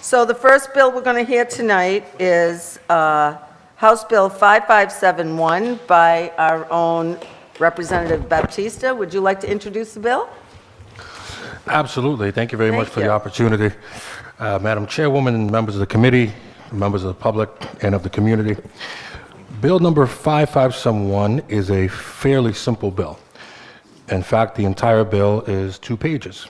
So the first bill we're going to hear tonight is House Bill 5571 by our own Representative Batista. Would you like to introduce the bill? Absolutely. Thank you very much Thank for you. the opportunity. Madam Chairwoman, members of the committee, members of the public, and of the community. Bill number 5571 is a fairly simple bill. In fact, the entire bill is 2 pages.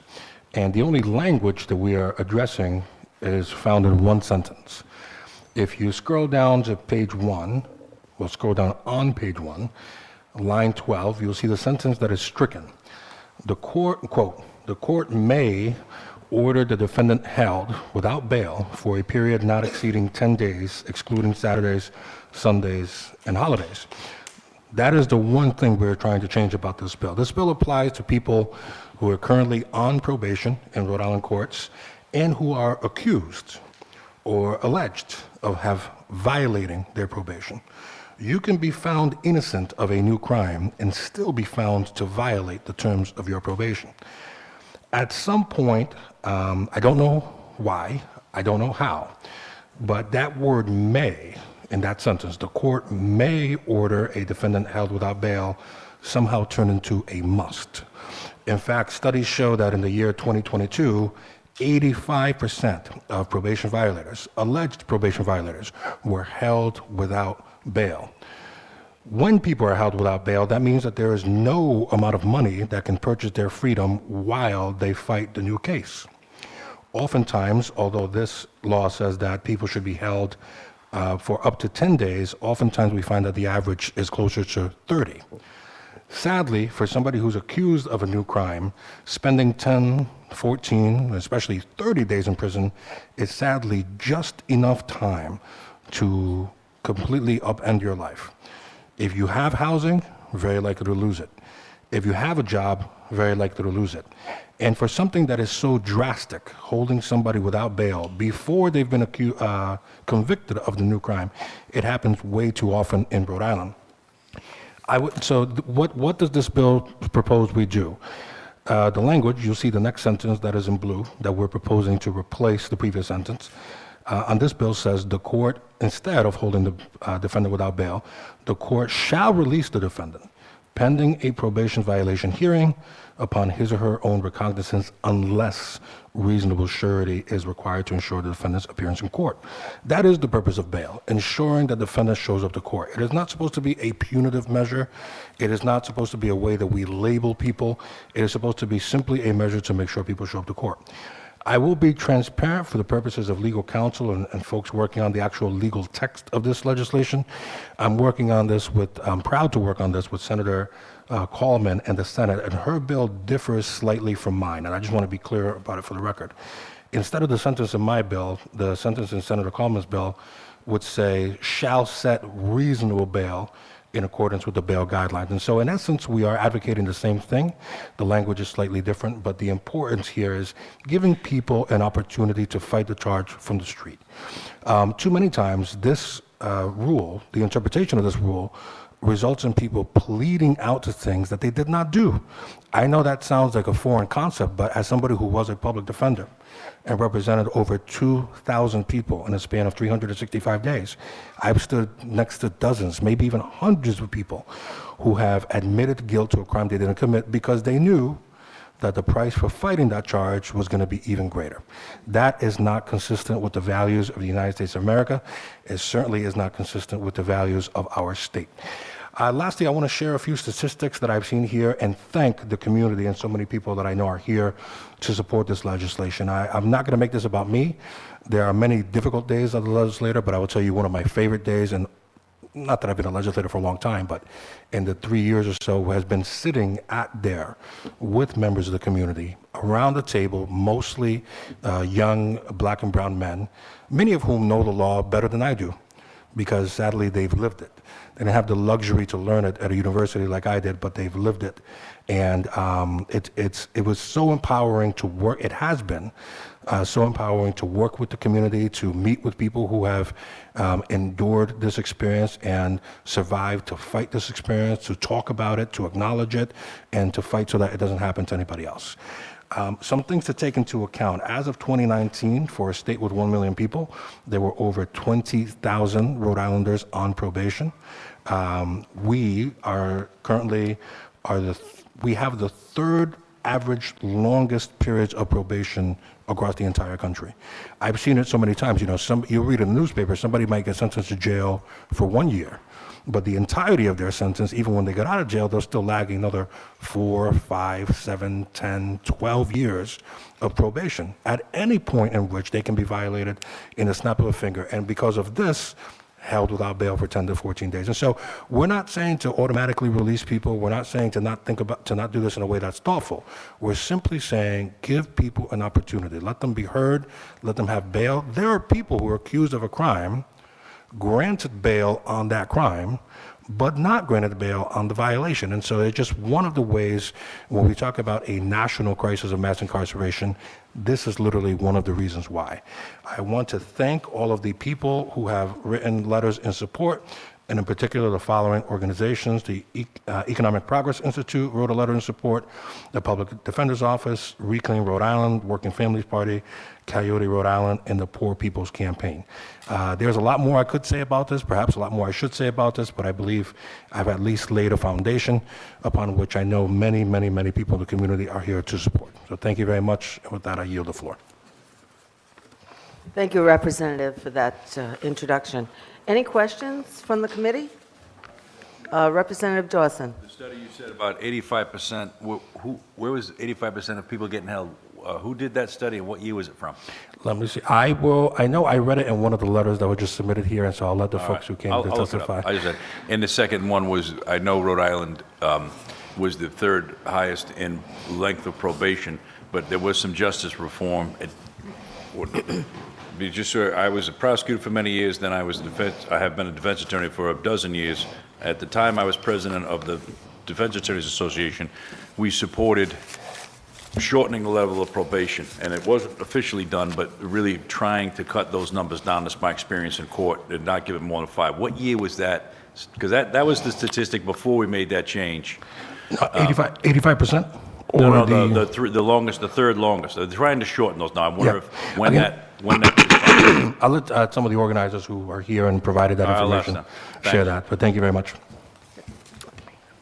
And the only language that we are addressing is found in one sentence. If you scroll down to page 1, well, scroll down on page 1, line 12, you'll see the sentence that is stricken. The court, quote, the court may order the defendant held without bail for a period not exceeding 10 days, excluding Saturdays, Sundays, and holidays. That is the one thing we're trying to change about this bill. This bill applies to people who are currently on probation in Rhode Island courts and who are accused or alleged of have violating their probation. You can be found innocent of a new crime and still be found to violate the terms of your probation. At some point, I don't know why, I don't know how, but that word may in that sentence, the court may order a defendant held without bail, somehow turn into a must. In fact, studies show that in the year 2022, 85% of probation violators, alleged probation violators, were held without bail. When people are held without bail, that means that there is no amount of money that can purchase their freedom while they fight the new case. Oftentimes, although this law says that people should be held for up to 10 days, oftentimes we find that the average is closer to 30. Sadly, for somebody who's accused of a new crime, spending 10, 14, especially 30 days in prison is sadly just enough time to completely upend your life. If you have housing, very likely to lose it. If you have a job, very likely to lose it. And for something that is so drastic, holding somebody without bail before they've been convicted of the new crime, it happens way too often in Rhode Island. What does this bill propose we do? The language, you'll see the next sentence that is in blue that we're proposing to replace the previous sentence. On this bill says the court, instead of holding the defendant without bail, the court shall release the defendant pending a probation violation hearing upon his or her own recognizance unless reasonable surety is required to ensure the defendant's appearance in court. That is the purpose of bail, ensuring that the defendant shows up to court. It is not supposed to be a punitive measure. It is not supposed to be a way that we label people. It is supposed to be simply a measure to make sure people show up to court. I will be transparent for the purposes of legal counsel and folks working on the actual legal text of this legislation. I'm proud to work on this with Senator Coleman and the Senate, and her bill differs slightly from mine, and I just want to be clear about it for the record. Instead of the sentence in my bill, the sentence in Senator Coleman's bill would say, shall set reasonable bail in accordance with the bail guidelines. And so in essence, we are advocating the same thing. The language is slightly different, but the importance here is giving people an opportunity to fight the charge from the street. Too many times, this rule, the interpretation of this rule, results in people pleading out to things that they did not do. I know that sounds like a foreign concept, but as somebody who was a public defender and represented over 2,000 people in a span of 365 days, I've stood next to dozens, maybe even hundreds of people who have admitted guilt to a crime they didn't commit because they knew that the price for fighting that charge was going to be even greater. That is not consistent with the values of the United States of America. It certainly is not consistent with the values of our state. Lastly, I want to share a few statistics that I've seen here and thank the community and so many people that I know are here to support this legislation. I'm not going to make this about me. There are many difficult days as a legislator, but I will tell you one of my favorite days, and not that I've been a legislator for a long time, but in the 3 years or so has been sitting there with members of the community around the table, mostly young black and brown men, many of whom know the law better than I do because sadly they've lived it. They didn't have the luxury to learn it at a university like I did, but they've lived it. And it was so empowering to work, it has been so empowering to work with the community, to meet with people who have endured this experience and survived to fight this experience, to talk about it, to acknowledge it, and to fight so that it doesn't happen to anybody else. Some things to take into account. As of 2019, for a state with 1 million people, there were over 20,000 Rhode Islanders on probation. We are currently we have the third average longest periods of probation across the entire country. I've seen it so many times. You read in the newspaper, somebody might get sentenced to jail for 1 year, but the entirety of their sentence, even when they get out of jail, they're still lagging another 4, 5, 7, 10, 12 years of probation at any point in which they can be violated in a snap of a finger. And because of this, held without bail for 10 to 14 days. And so we're not saying to automatically release people. We're not saying to not do this in a way that's thoughtful. We're simply saying give people an opportunity. Let them be heard. Let them have bail. There are people who are accused of a crime, granted bail on that crime, but not granted bail on the violation. And so it's just one of the ways when we talk about a national crisis of mass incarceration, this is literally one of the reasons why. I want to thank all of the people who have written letters in support, and in particular the following organizations: the Economic Progress Institute wrote a letter in support, the Public Defender's Office, Reclaim Rhode Island, Working Families Party, Coyote Rhode Island, and the Poor People's Campaign. There's a lot more I could say about this, perhaps a lot more I should say about this, but I believe I've at least laid a foundation upon which I know many, many, many people in the community are here to support. So thank you very much. And with that, I yield the floor. Thank you, Representative, for that introduction. Any questions from the committee? Representative Dawson. The study you said about 85%, where was 85% of people getting held? Who did that study and what year was it from? Let me see. I know I read it in one of the letters that were just submitted here, and so I'll let the folks who came to testify. I just said, and the second one was, I know Rhode Island was the third highest in length of probation, but there was some justice reform. I was a prosecutor for many years, then I have been a defense attorney for a dozen years. At the time I was president of the Defense Attorneys Association, we supported shortening the level of probation, and it wasn't officially done, but really trying to cut those numbers down. That's my experience in court, and not give it more than 5. What year was that? Because that was the statistic before we made that change. 85%? No, the third longest. They're trying to shorten those now. I wonder if when that. I'll let some of the organizers who are here and provided that information share that. But thank you very much.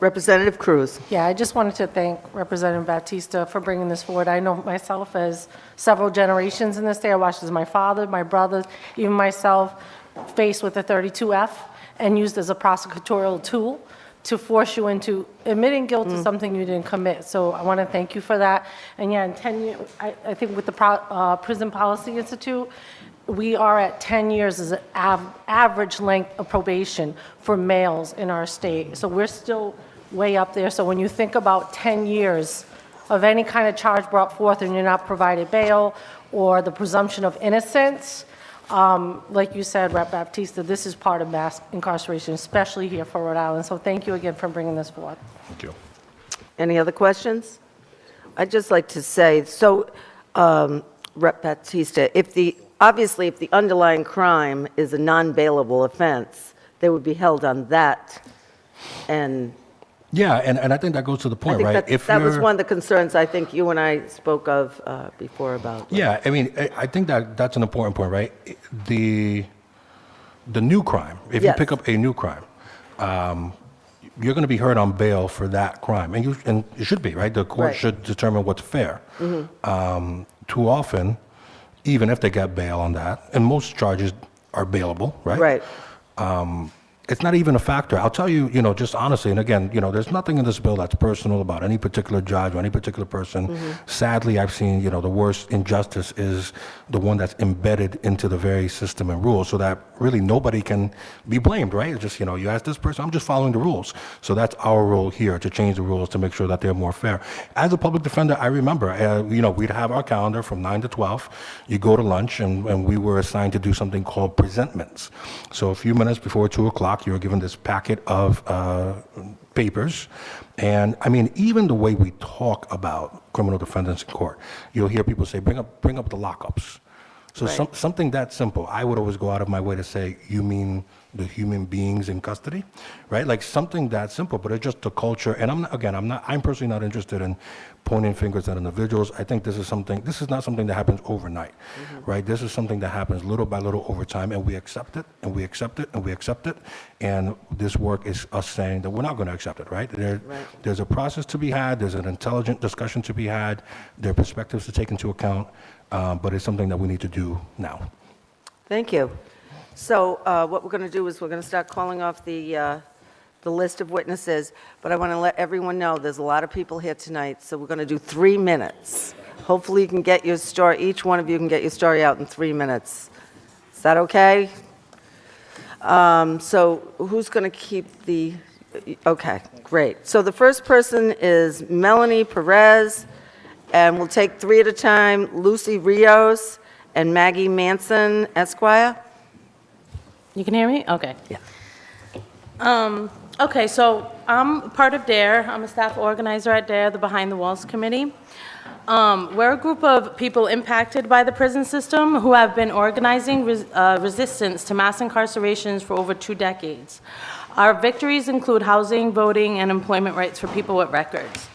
Representative Cruz. Yeah, I just wanted to thank Representative Batista for bringing this forward. I know myself as several generations in this state. I watched as my father, my brothers, even myself, faced with a 32F and used as a prosecutorial tool to force you into admitting guilt to something you didn't commit. So I want to thank you for that. And yeah, in 10 years, I think with the Prison Policy Institute, we are at 10 years as an average length of probation for males in our state. So we're still way up there. So when you think about 10 years of any kind of charge brought forth and you're not provided bail or the presumption of innocence, like you said, Rep. Baptista, this is part of mass incarceration, especially here for Rhode Island. So thank you again for bringing this forward. Thank you. Any other questions? I'd just like to say, so Rep. Batista, obviously if the underlying crime is a non-bailable offense, they would be held on that. And Yeah, and I think that goes to the I point, think right? that was one of the concerns I think you and I spoke of before about. Yeah, I mean, I think that's an important point, right? The new crime, if you Yes. pick up a new crime, you're going to be heard on bail for that crime, and it should be, right? The court Right. should determine what's fair. Too often, even if they get bail on that, and most charges are bailable, right? Right. It's not even a factor. I'll tell you, just honestly, and again, there's nothing in this bill that's personal about any particular judge or any particular person. Sadly, I've seen, the worst injustice is the one that's embedded into the very system and rules, so that really nobody can be blamed, right? It's just, you ask this person, I'm just following the rules. So that's our role here, to change the rules to make sure that they're more fair. As a public defender, I remember, we'd have our calendar from 9 to 12. You go to lunch, and we were assigned to do something called presentments. So a few minutes before 2 o'clock, you were given this packet of papers. And I mean, even the way we talk about criminal defendants in court, you'll hear people say, bring up the lockups. So Right. something that simple. I would always go out of my way to say, you mean the human beings in custody, right? Like something that simple, but it's just the culture. And I'm personally not interested in pointing fingers at individuals. I think this is not something that happens overnight, right? This is something that happens little by little over time, and we accept it, and we accept it, and we accept it. And this work is us saying that we're not going to accept it, right? There's a process to be had, there's an intelligent discussion to be had, there are perspectives to take into account, but it's something that we need to do now. Thank you. So what we're going to do is we're going to start calling off the list of witnesses, but I want to let everyone know there's a lot of people here tonight, so we're going to do 3 minutes. Hopefully you can get your story, each one of you can get your story out in 3 minutes. Is that okay? So who's going to keep the, okay, great. So the first person is Melanie Perez, and we'll take 3 at a time, Lucy Rios and Maggie Manson, Esquire. You can hear me? Okay. Yeah. Okay, so I'm part of DARE. I'm a staff organizer at DARE, the Behind the Walls Committee. We're a group of people impacted by the prison system who have been organizing resistance to mass incarcerations for over 2 decades. Our victories include housing, voting, and employment rights for people with records.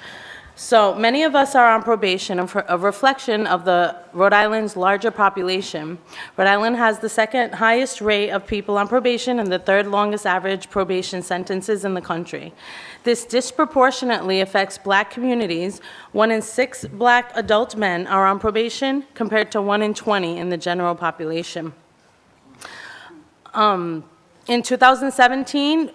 So many of us are on probation, a reflection of the Rhode Island's larger population. Rhode Island has the 2nd highest rate of people on probation and the 3rd longest average probation sentences in the country. This disproportionately affects Black communities. 1 in 6 Black adult men are on probation compared to 1 in 20 in the general population. In 2017,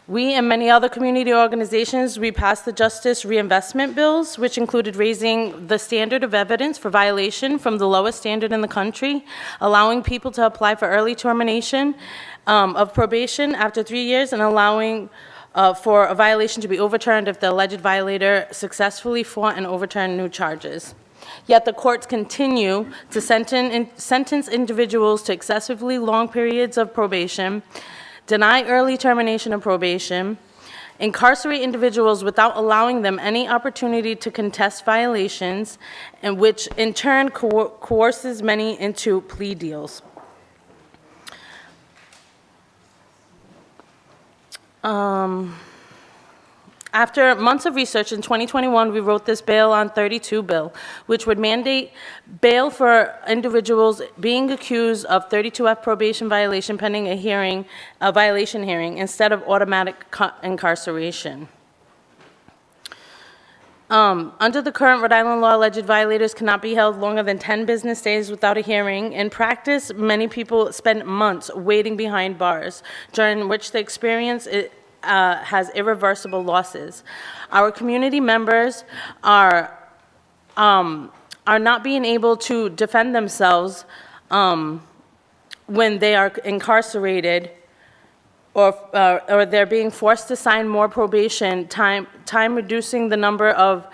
we and many other community organizations, we passed the Justice Reinvestment Bills, which included raising the standard of evidence for violation from the lowest standard in the country, allowing people to apply for early termination of probation after 3 years, and allowing for a violation to be overturned if the alleged violator successfully fought and overturned new charges. Yet the courts continue to sentence individuals to excessively long periods of probation, deny early termination of probation, incarcerate individuals without allowing them any opportunity to contest violations, and which in turn coerces many into plea deals. After months of research, in 2021, we wrote this Bail on 32 bill, which would mandate bail for individuals being accused of 32F probation violation pending a violation hearing, instead of automatic incarceration. Under the current Rhode Island law, alleged violators cannot be held longer than 10 business days without a hearing. In practice, many people spend months waiting behind bars, during which the experience has irreversible losses. Our community members are not being able to defend themselves when they are incarcerated, or they're being forced to sign more probation time, reducing the number of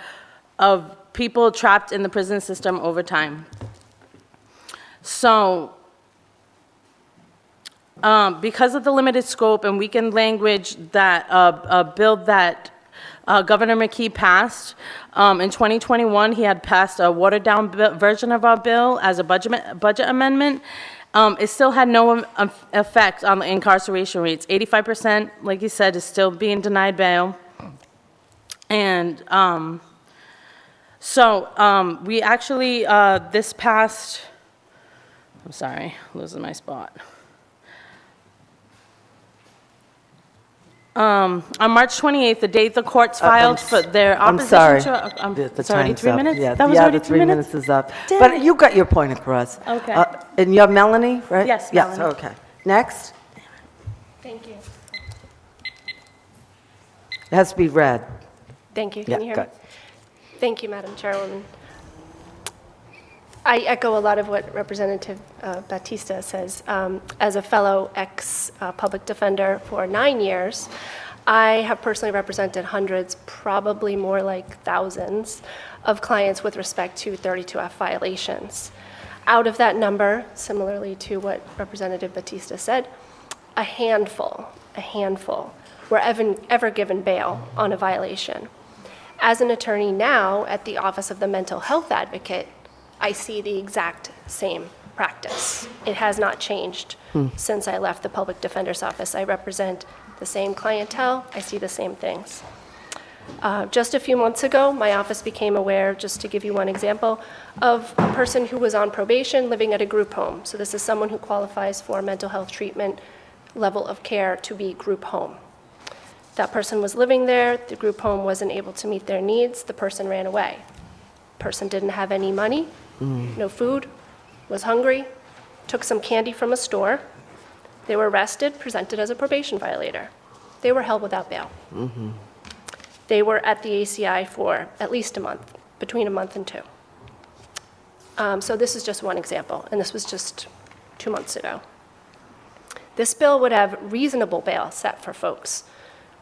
people trapped in the prison system over time. So, because of the limited scope and weakened language that a bill that Governor McKee passed in 2021, he had passed a watered-down version of our bill as a budget amendment. It still had no effect on the incarceration rates. 85%, like you said, is still being denied bail. And we actually, this past, I'm sorry, losing my spot. On March 28th, the date the courts filed for their opposition I'm sorry. to... The it's already time's 3 up. minutes? Yeah, That was yeah, already the 3 3 minutes? minutes is up. Dang. But you got your point across. Okay. And you're Melanie, right? Yes, Yes, Melanie. okay. Next. Thank you. It has to be read. Thank you. Yeah, Can you hear go me? Thank you, Madam Chairwoman. I echo a lot of what Representative Batista says. As a fellow ex-public defender for 9 years, I have personally represented hundreds, probably more like thousands, of clients with respect to 32F violations. Out of that number, similarly to what Representative Batista said, a handful were ever given bail on a violation. As an attorney now at the Office of the Mental Health Advocate, I see the exact same practice. It has not changed since I left the Public Defender's Office. I represent the same clientele. I see the same things. Just a few months ago, my office became aware, just to give you one example, of a person who was on probation living at a group home. So this is someone who qualifies for mental health treatment level of care to be group home. That person was living there, the group home wasn't able to meet their needs, the person ran away. Person didn't have any money, no food, was hungry, took some candy from a store. They were arrested, presented as a probation violator. They were held without bail. They were at the ACI for at least a month, between a month and 2. So this is just one example, and this was just 2 months ago. This bill would have reasonable bail set for folks,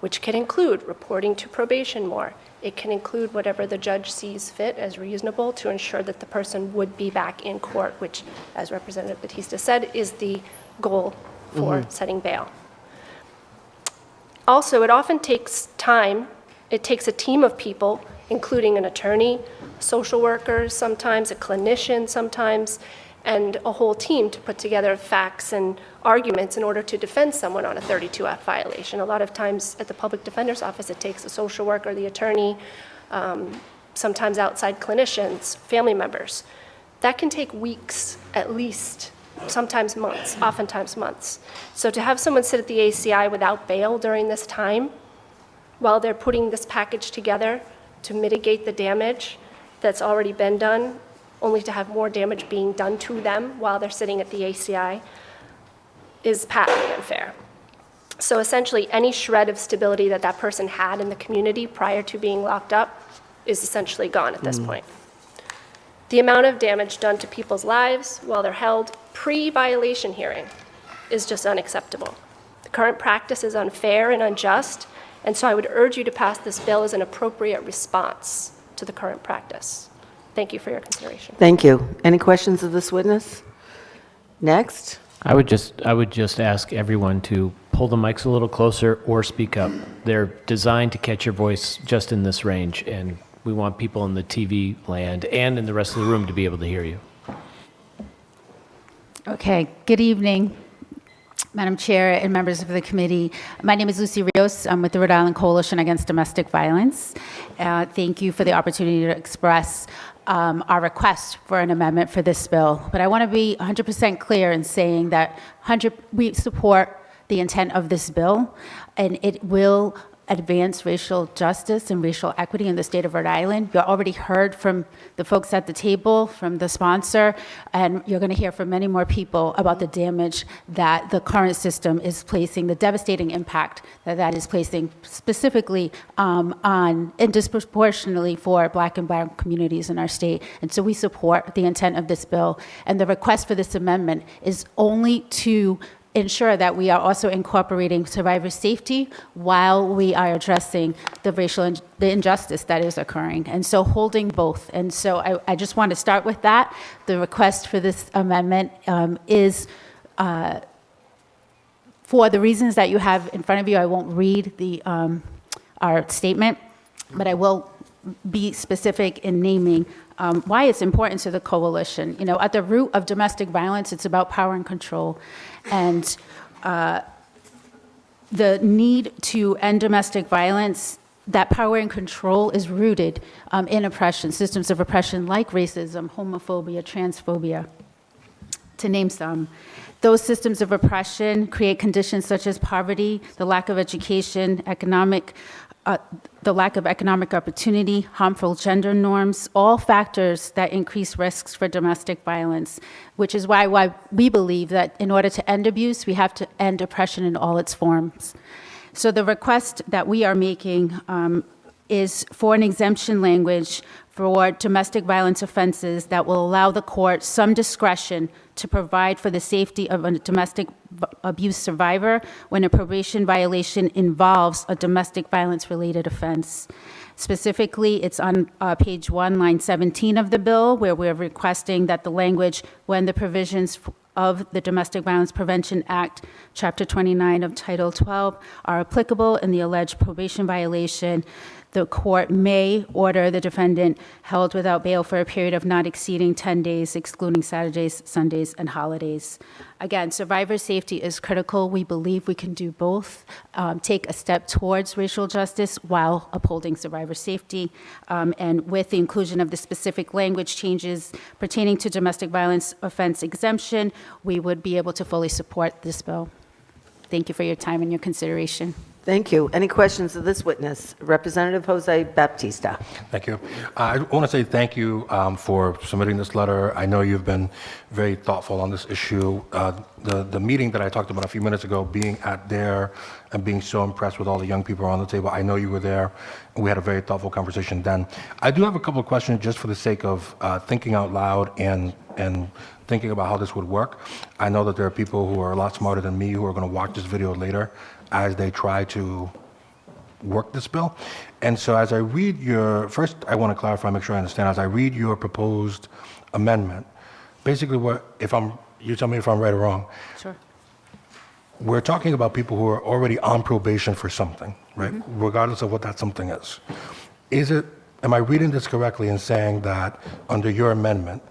which can include reporting to probation more. It can include whatever the judge sees fit as reasonable to ensure that the person would be back in court, which, as Representative Batista said, is the goal for setting bail. Also, it often takes time. It takes a team of people, including an attorney, social workers sometimes, a clinician sometimes, and a whole team to put together facts and arguments in order to defend someone on a 32F violation. A lot of times at the public defender's office, it takes a social worker, the attorney, sometimes outside clinicians, family members. That can take weeks at least, sometimes months, oftentimes months. So to have someone sit at the ACI without bail during this time, while they're putting this package together to mitigate the damage that's already been done, only to have more damage being done to them while they're sitting at the ACI, is patently unfair. So essentially, any shred of stability that that person had in the community prior to being locked up is essentially gone at this point. The amount of damage done to people's lives while they're held pre-violation hearing is just unacceptable. The current practice is unfair and unjust, and so I would urge you to pass this bill as an appropriate response to the current practice. Thank you for your consideration. Thank you. Any questions of this witness? Next. I would just ask everyone to pull the mics a little closer or speak up. They're designed to catch your voice just in this range, and we want people in the TV land and in the rest of the room to be able to hear you. Okay, good evening, Madam Chair and members of the committee. My name is Lucy Rios. I'm with the Rhode Island Coalition Against Domestic Violence. Thank you for the opportunity to express our request for an amendment for this bill. But I want to be 100% clear in saying that we support the intent of this bill, and it will advance racial justice and racial equity in the state of Rhode Island. You already heard from the folks at the table, from the sponsor, and you're going to hear from many more people about the damage that the current system is placing, the devastating impact that that is placing specifically on and disproportionately for Black and Brown communities in our state. And so we support the intent of this bill. And the request for this amendment is only to ensure that we are also incorporating survivor safety while we are addressing the injustice that is occurring. And so holding both. And so I just want to start with that. The request for this amendment is for the reasons that you have in front of you. I won't read our statement, but I will be specific in naming why it's important to the coalition. You know, at the root of domestic violence, it's about power and control. And the need to end domestic violence, that power and control is rooted in oppression, systems of oppression like racism, homophobia, transphobia, to name some. Those systems of oppression create conditions such as poverty, the lack of education, the lack of economic opportunity, harmful gender norms, all factors that increase risks for domestic violence, which is why we believe that in order to end abuse, we have to end oppression in all its forms. So the request that we are making is for an exemption language for domestic violence offenses that will allow the court some discretion to provide for the safety of a domestic abuse survivor when a probation violation involves a domestic violence-related offense. Specifically, it's on page 1, line 17 of the bill, where we're requesting that the language, when the provisions of the Domestic Violence Prevention Act, Chapter 29 of Title 12, are applicable in the alleged probation violation, The court may order the defendant held without bail for a period of not exceeding 10 days, excluding Saturdays, Sundays, and holidays. Again, survivor safety is critical. We believe we can do both, take a step towards racial justice while upholding survivor safety. And with the inclusion of the specific language changes pertaining to domestic violence offense exemption, we would be able to fully support this bill. Thank you for your time and your consideration. Thank you. Any questions of this witness? Representative José Batista. Thank you. I want to say thank you for submitting this letter. I know you've been very thoughtful on this issue. The meeting that I talked about a few minutes ago, being at there and being so impressed with all the young people around the table, I know you were there, and we had a very thoughtful conversation then. I do have a couple of questions just for the sake of thinking out loud and thinking about how this would work. I know that there are people who are a lot smarter than me who are going to watch this video later as they try to work this bill. And so as I read first I want to clarify, make sure I understand, as I read your proposed amendment, basically you tell me if I'm right or wrong. Sure. We're talking about people who are already on probation for something, right? Regardless of what that something is. Am I reading this correctly in saying that under your amendment,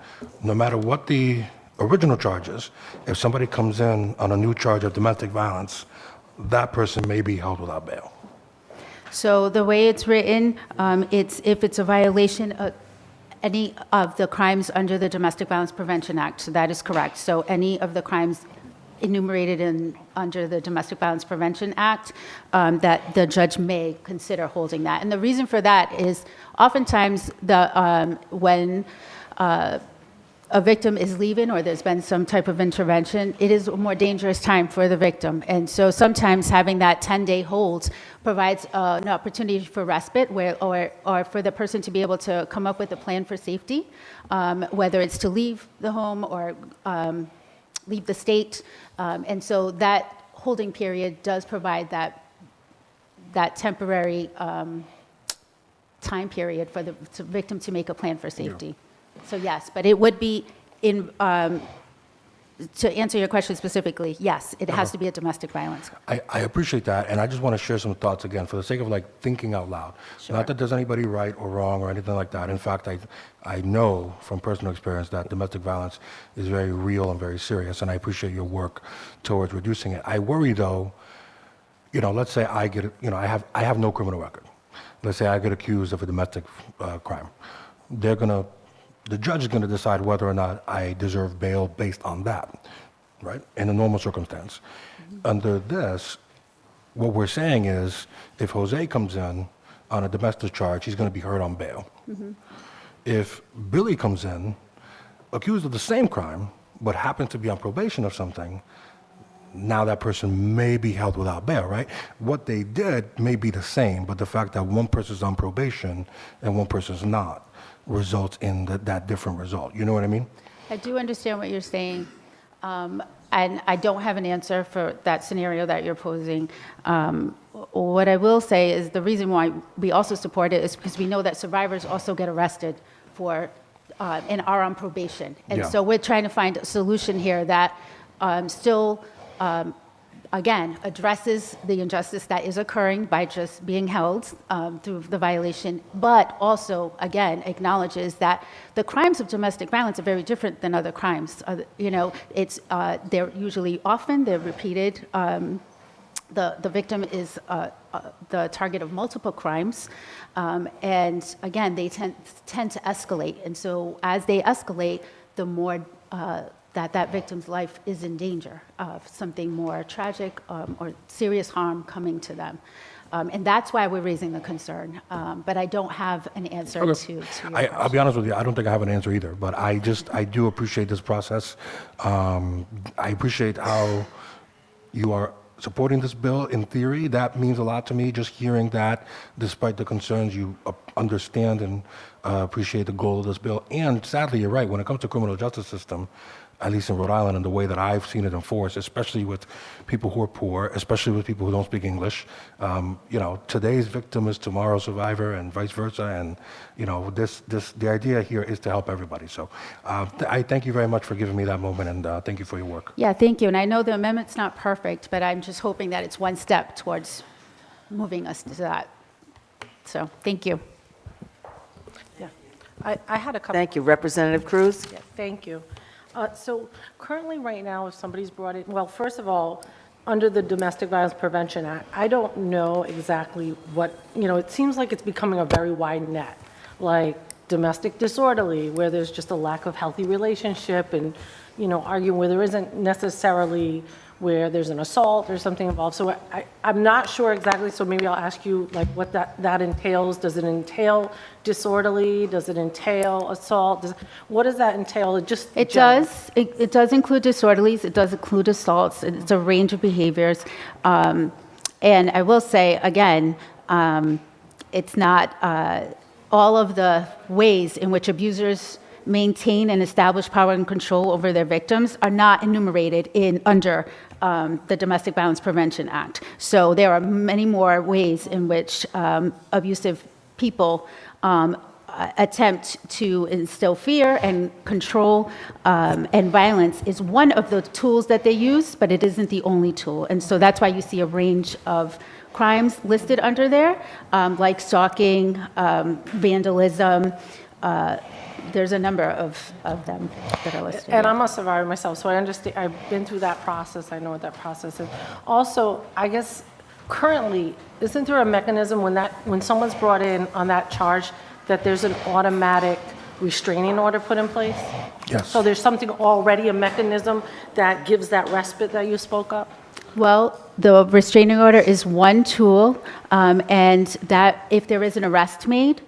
no matter what the original charge is, if somebody comes in on a new charge of domestic violence, that person may be held without bail? So the way it's written, it's if it's a violation of any of the crimes under the Domestic Violence Prevention Act. So that is correct. So any of the crimes enumerated under the Domestic Violence Prevention Act, that the judge may consider holding that. And the reason for that is oftentimes when a victim is leaving or there's been some type of intervention, it is a more dangerous time for the victim. And so sometimes having that 10-day hold provides an opportunity for respite or for the person to be able to come up with a plan for safety, whether it's to leave the home or leave the state. And so that holding period does provide that temporary time period for the victim to make a plan for safety. Yeah. So yes, but it would be to answer your question specifically, yes, it has to be a domestic violence. I appreciate that, and I just want to share some thoughts again for the sake of thinking out loud. Sure. Not that there's anybody right or wrong or anything like that. In fact, I know from personal experience that domestic violence is very real and very serious, and I appreciate your work towards reducing it. I worry though, let's say I get, I have no criminal record. Let's say I get accused of a domestic crime. The judge is going to decide whether or not I deserve bail based on that, right? In a normal circumstance. Under this, what we're saying is if Jose comes in on a domestic charge, he's going to be heard on bail. If Billy comes in accused of the same crime, but happens to be on probation of something, now that person may be held without bail, right? What they did may be the same, but the fact that one person's on probation and one person's not results in that different result. You know what I mean? I do understand what you're saying, and I don't have an answer for that scenario that you're posing. What I will say is the reason why we also support it is because we know that survivors also get arrested and are on probation. And Yeah. so we're trying to find a solution here that still again, addresses the injustice that is occurring by just being held through the violation, but also, again, acknowledges that the crimes of domestic violence are very different than other crimes. They're usually they're repeated. The victim is the target of multiple crimes. And again, they tend to escalate. And so as they escalate, the more that victim's life is in danger of something more tragic or serious harm coming to them. And that's why we're raising the concern. But I don't have an answer to your question. I'll be honest with you, I don't think I have an answer either, but I do appreciate this process. I appreciate how you are supporting this bill. In theory, that means a lot to me, just hearing that, despite the concerns, you understand and appreciate the goal of this bill. And sadly, you're right, when it comes to criminal justice system, at least in Rhode Island, and the way that I've seen it enforced, especially with people who are poor, especially with people who don't speak English. Today's victim is tomorrow's survivor, and vice versa. And the idea here is to help everybody. So I thank you very much for giving me that moment, and thank you for your work. Yeah, thank you. And I know the amendment's not perfect, but I'm just hoping that it's one step towards moving us to that. So, thank you. Yeah. I had a couple. Thank you. Representative Cruz? Yeah, thank you. So currently, right now, if somebody's brought in, well, first of all, under the Domestic Violence Prevention Act, I don't know exactly what, it seems like it's becoming a very wide net, like domestic disorderly, where there's just a lack of healthy relationship and, arguing where there isn't necessarily where there's an assault or something involved. So I'm not sure exactly, so maybe I'll ask you, like, what that entails. Does it entail disorderly? Does it entail assault? What does that entail? It does. It does include disorderlies. It does include assaults. It's a range of behaviors. And I will say, again, it's not all of the ways in which abusers maintain and establish power and control over their victims are not enumerated under the Domestic Violence Prevention Act. So there are many more ways in which abusive people attempt to instill fear and control, and violence is one of the tools that they use, but it isn't the only tool. And so that's why you see a range of crimes listed under there, like stalking, vandalism. There's a number of them that are listed. And I'm a survivor myself, so I understand. I've been through that process. I know what that process is. Also, I guess currently, isn't there a mechanism when someone's brought in on that charge that there's an automatic restraining order put in place? Yes. So there's something already, a mechanism that gives that respite that you spoke of? Well, the restraining order is one tool, and that if there is an arrest made,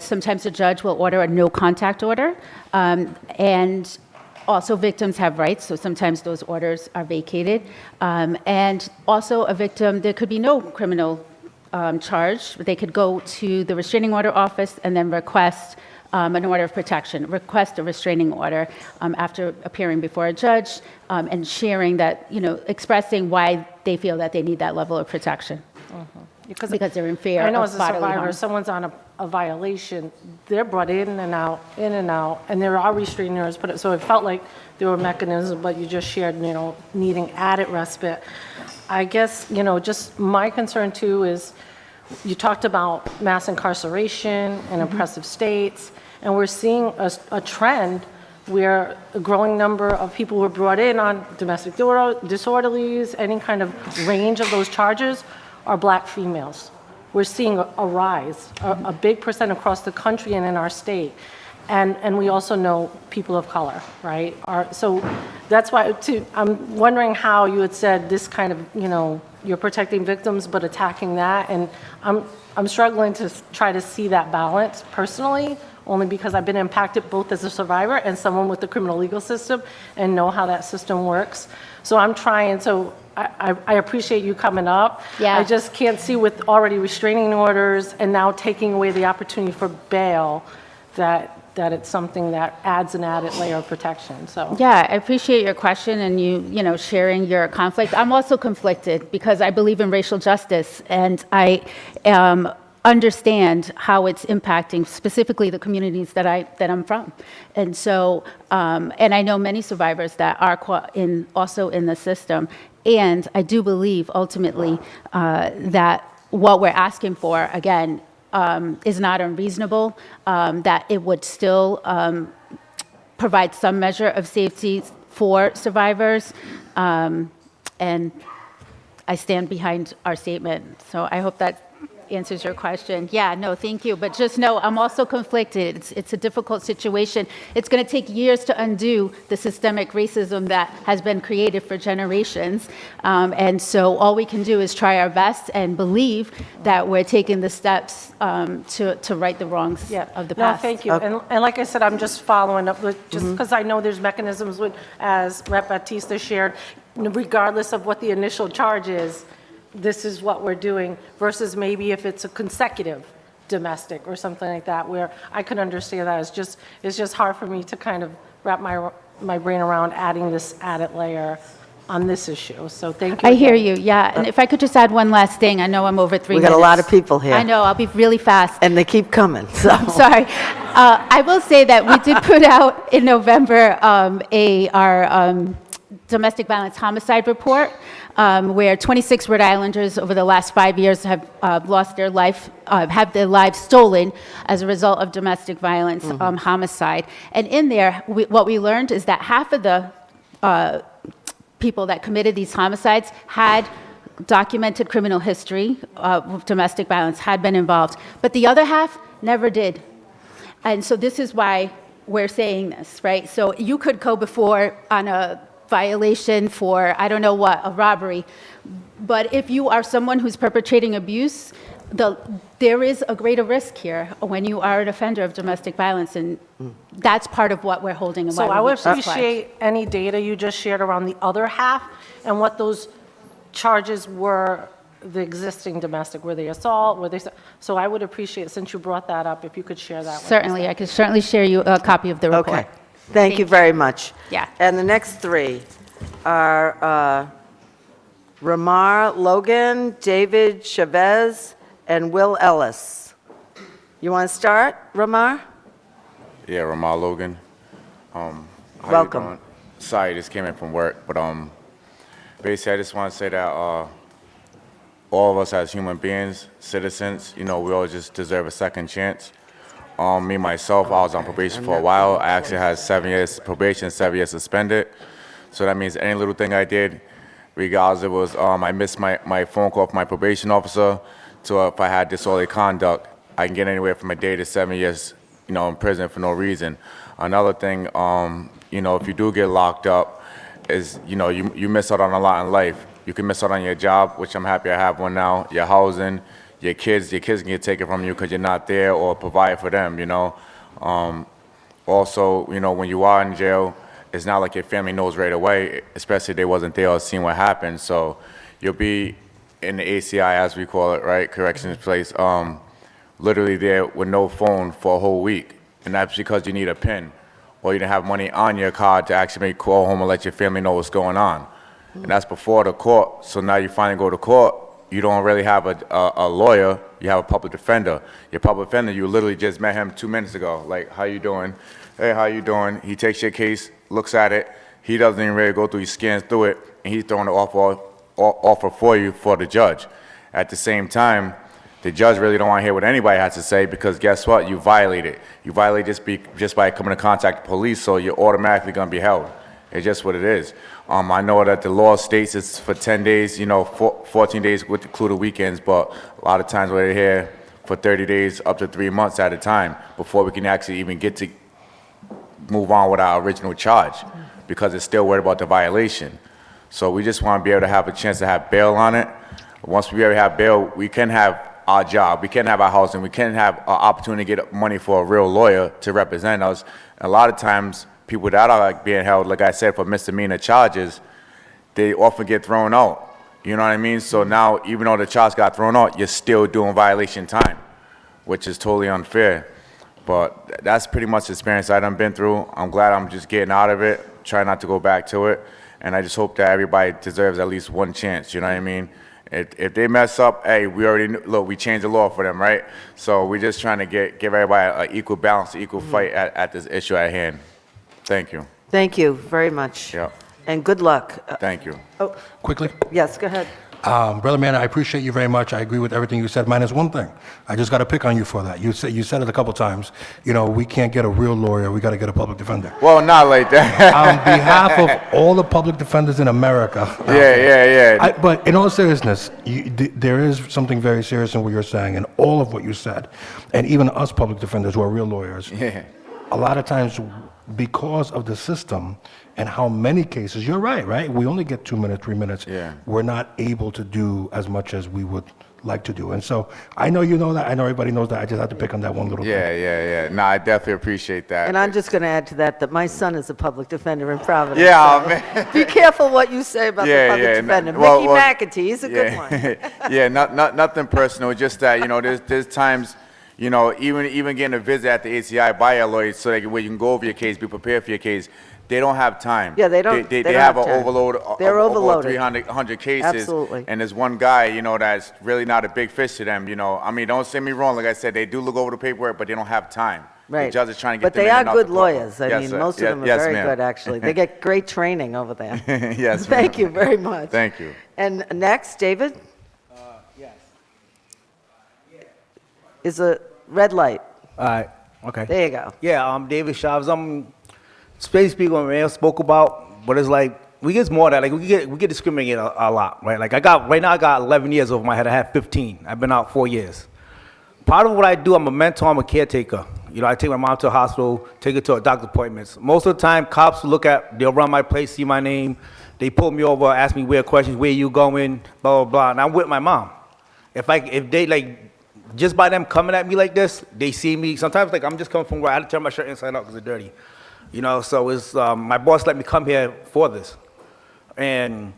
sometimes the judge will order a no-contact order, and also victims have rights, so sometimes those orders are vacated. And also a victim, there could be no criminal charge. They could go to the restraining order office and then request an order of protection, request a restraining order after appearing before a judge and sharing that, expressing why they feel that they need that level of protection. Because they're in fear I know of as a bodily survivor, harm. someone's on a violation, they're brought in and out, and there are restraining orders put. So it felt like there were mechanisms, but you just shared, needing added respite. I guess, just my concern too is you talked about mass incarceration in oppressive states, and we're seeing a trend where a growing number of people were brought in on domestic disorderlies, any kind of range of those charges, are black females. We're seeing a rise, a big percent across the country and in our state. And we also know people of color, right? So that's why, I'm wondering how you had said this kind of, you're protecting victims but attacking that. And I'm struggling to try to see that balance personally, only because I've been impacted both as a survivor and someone with the criminal legal system and know how that system works. So I'm trying, I appreciate you coming up. Yeah. I just can't see with already restraining orders and now taking away the opportunity for bail that it's something that adds an added layer of protection, so. Yeah, I appreciate your question and you sharing your conflict. I'm also conflicted because I believe in racial justice, and I understand how it's impacting specifically the communities that I'm from. And so, and I know many survivors that are also in the system. And I do believe ultimately that what we're asking for, again, is not unreasonable, that it would still provide some measure of safety for survivors. And I stand behind our statement. So I hope that answers your question. Yeah, no, thank you. But just know, I'm also conflicted. It's a difficult situation. It's going to take years to undo the systemic racism that has been created for generations. And so all we can do is try our best and believe that we're taking the steps to right the wrongs of the past. No, thank you. And like I said, I'm just following up with, just because I know there's mechanisms with, as Rep. Batista shared, regardless of what the initial charge is, this is what we're doing, versus maybe if it's a consecutive domestic or something like that, where I could understand that. It's just hard for me to kind of wrap my brain around adding this added layer on this issue. So thank you. I hear you, yeah. And if I could just add one last thing, I know I'm over 3 minutes. We got a lot of people here. I know, I'll be really fast. And they keep coming, so. I'm sorry. I will say that we did put out in November our domestic violence homicide report, where 26 Rhode Islanders over the last 5 years have lost their life, have their lives stolen as a result of domestic violence homicide. And in there, what we learned is that half of the people that committed these homicides had documented criminal history of domestic violence, had been involved, but the other half never did. And so this is why we're saying this, right? So you could go before on a violation for, I don't know what, a robbery. But if you are someone who's perpetrating abuse, there is a greater risk here when you are an offender of domestic violence, and that's part of what we're holding. So I would appreciate any data you just shared around the other half and what those charges were, the existing domestic, were they assault, were they, so I would appreciate, since you brought that up, if you could share that with us. Certainly, I could certainly share you a copy of the report. Okay. Thank you very much. Yeah. And the next three are Ramar Logan, David Chavez, and Will Ellis. You want to start, Ramar? Yeah, Ramal Logan. How you Welcome. doing? Sorry, just came in from work, but basically I just want to say that all of us as human beings, citizens, we all just deserve a second chance. Me, myself, I was on probation for a while. I actually had 7 years probation, 7 years suspended. So that means any little thing I did, regardless it was I missed my phone call from my probation officer, to if I had disorderly conduct, I can get anywhere from a day to 7 years, in prison for no reason. Another thing, if you do get locked up, is you miss out on a lot in life. You can miss out on your job, which I'm happy I have one now. Your housing, your kids can get taken from you because you're not there or provide for them. Also, when you are in jail, it's not like your family knows right away, especially if they wasn't there or seen what happened. So you'll be in the ACI, as we call it, right, corrections place, literally there with no phone for a whole week, and that's because you need a PIN, or you didn't have money on your card to actually make call home and let your family know what's going on. And that's before the court. So now you finally go to court, you don't really have a lawyer, you have a public defender. Your public defender, you literally just met him 2 minutes ago, like, how you doing? Hey, how you doing? He takes your case, looks at it, he doesn't even really go through, he scans through it, and he's throwing the offer for you for the judge. At the same time, the judge really don't want to hear what anybody has to say, because guess what? You violated. You violate just by coming in contact with the police, so you're automatically going to be held. It's just what it is. I know that the law states it's for 10 days, 14 days with included weekends, but a lot of times we're here for 30 days up to 3 months at a time before we can actually even get to move on with our original charge, because it's still worried about the violation. So we just want to be able to have a chance to have bail on it. Once we ever have bail, we can have our job, we can have our housing, we can have an opportunity to get money for a real lawyer to represent us. A lot of times, people that are being held, like I said, for misdemeanor charges, they often get thrown out. You know what I mean? So now, even though the charge got thrown out, you're still doing violation time, which is totally unfair. But that's pretty much the experience I done been through. I'm glad I'm just getting out of it, try not to go back to it. And I just hope that everybody deserves at least one chance, you know what I mean? If they mess up, hey, we already knew, look, we changed the law for them, right? So we're just trying to give everybody an equal balance, equal fight at this issue at hand. Thank you. Thank you very much. Yeah. And good luck. Thank you. Quickly. Yes, go ahead. Brother man, I appreciate you very much. I agree with everything you said. Minus one thing. I just got to pick on you for that. You said it a couple times. We can't get a real lawyer. We got to get a public defender. Well, not like that. On behalf of all the public defenders in America. Yeah. But in all seriousness, there is something very serious in what you're saying and all of what you said. And even us public defenders who are real lawyers, a lot of times because of the system and how many cases, you're right? We only get 2 minutes, 3 minutes. Yeah. We're not able to do as much as we would like to do. And so I know you know that. I know everybody knows that. I just have to pick on that one little thing. Yeah. No, I definitely appreciate that. And I'm just going to add to that my son is a public defender in Providence. Yeah, so man. Be careful what you say about the public defender. Well, Mickey McAtee, he's a good one. Yeah, nothing personal. Just that, there's times, even getting a visit at the ACI by a lawyer so that where you can go over your case, be prepared for your case. they don't have time. Yeah, they don't- They they don't have have an time. overload They're of over overloaded. 300 cases. Absolutely. And there's one guy, you know, that's really not a big fish to them, you know. I mean, don't say me wrong. Like I said, they do look over the paperwork, but they don't have time. Right. The judge is trying to get But them they in are and out good the courtroom. lawyers. I Yes, mean, sir. most of them are Yes, very ma'am. good, actually. They get great training over there. Yes, ma'am. Thank you very much. Thank you. And next, David? Yes. Is a red light. All right, okay. There you go. Yeah, David Chavez. Space people Mayor spoke about, but it's like, we get more of that. Like, we get discriminated a lot, right? Like, right now I got 11 years over my head. I had 15. I've been out 4 years. Part of what I do, I'm a mentor, I'm a caretaker. You know, I take my mom to the hospital, take her to her doctor's appointments. Most of the time, cops they'll run my place, see my name. They pull me over, ask me weird questions, where you going, blah, blah, blah. And I'm with my mom. If they, like, just by them coming at me like this, they see me. Sometimes, like, I'm just coming from where I had to turn my shirt inside out because it's dirty. You know, so it's, my boss let me come here for this. And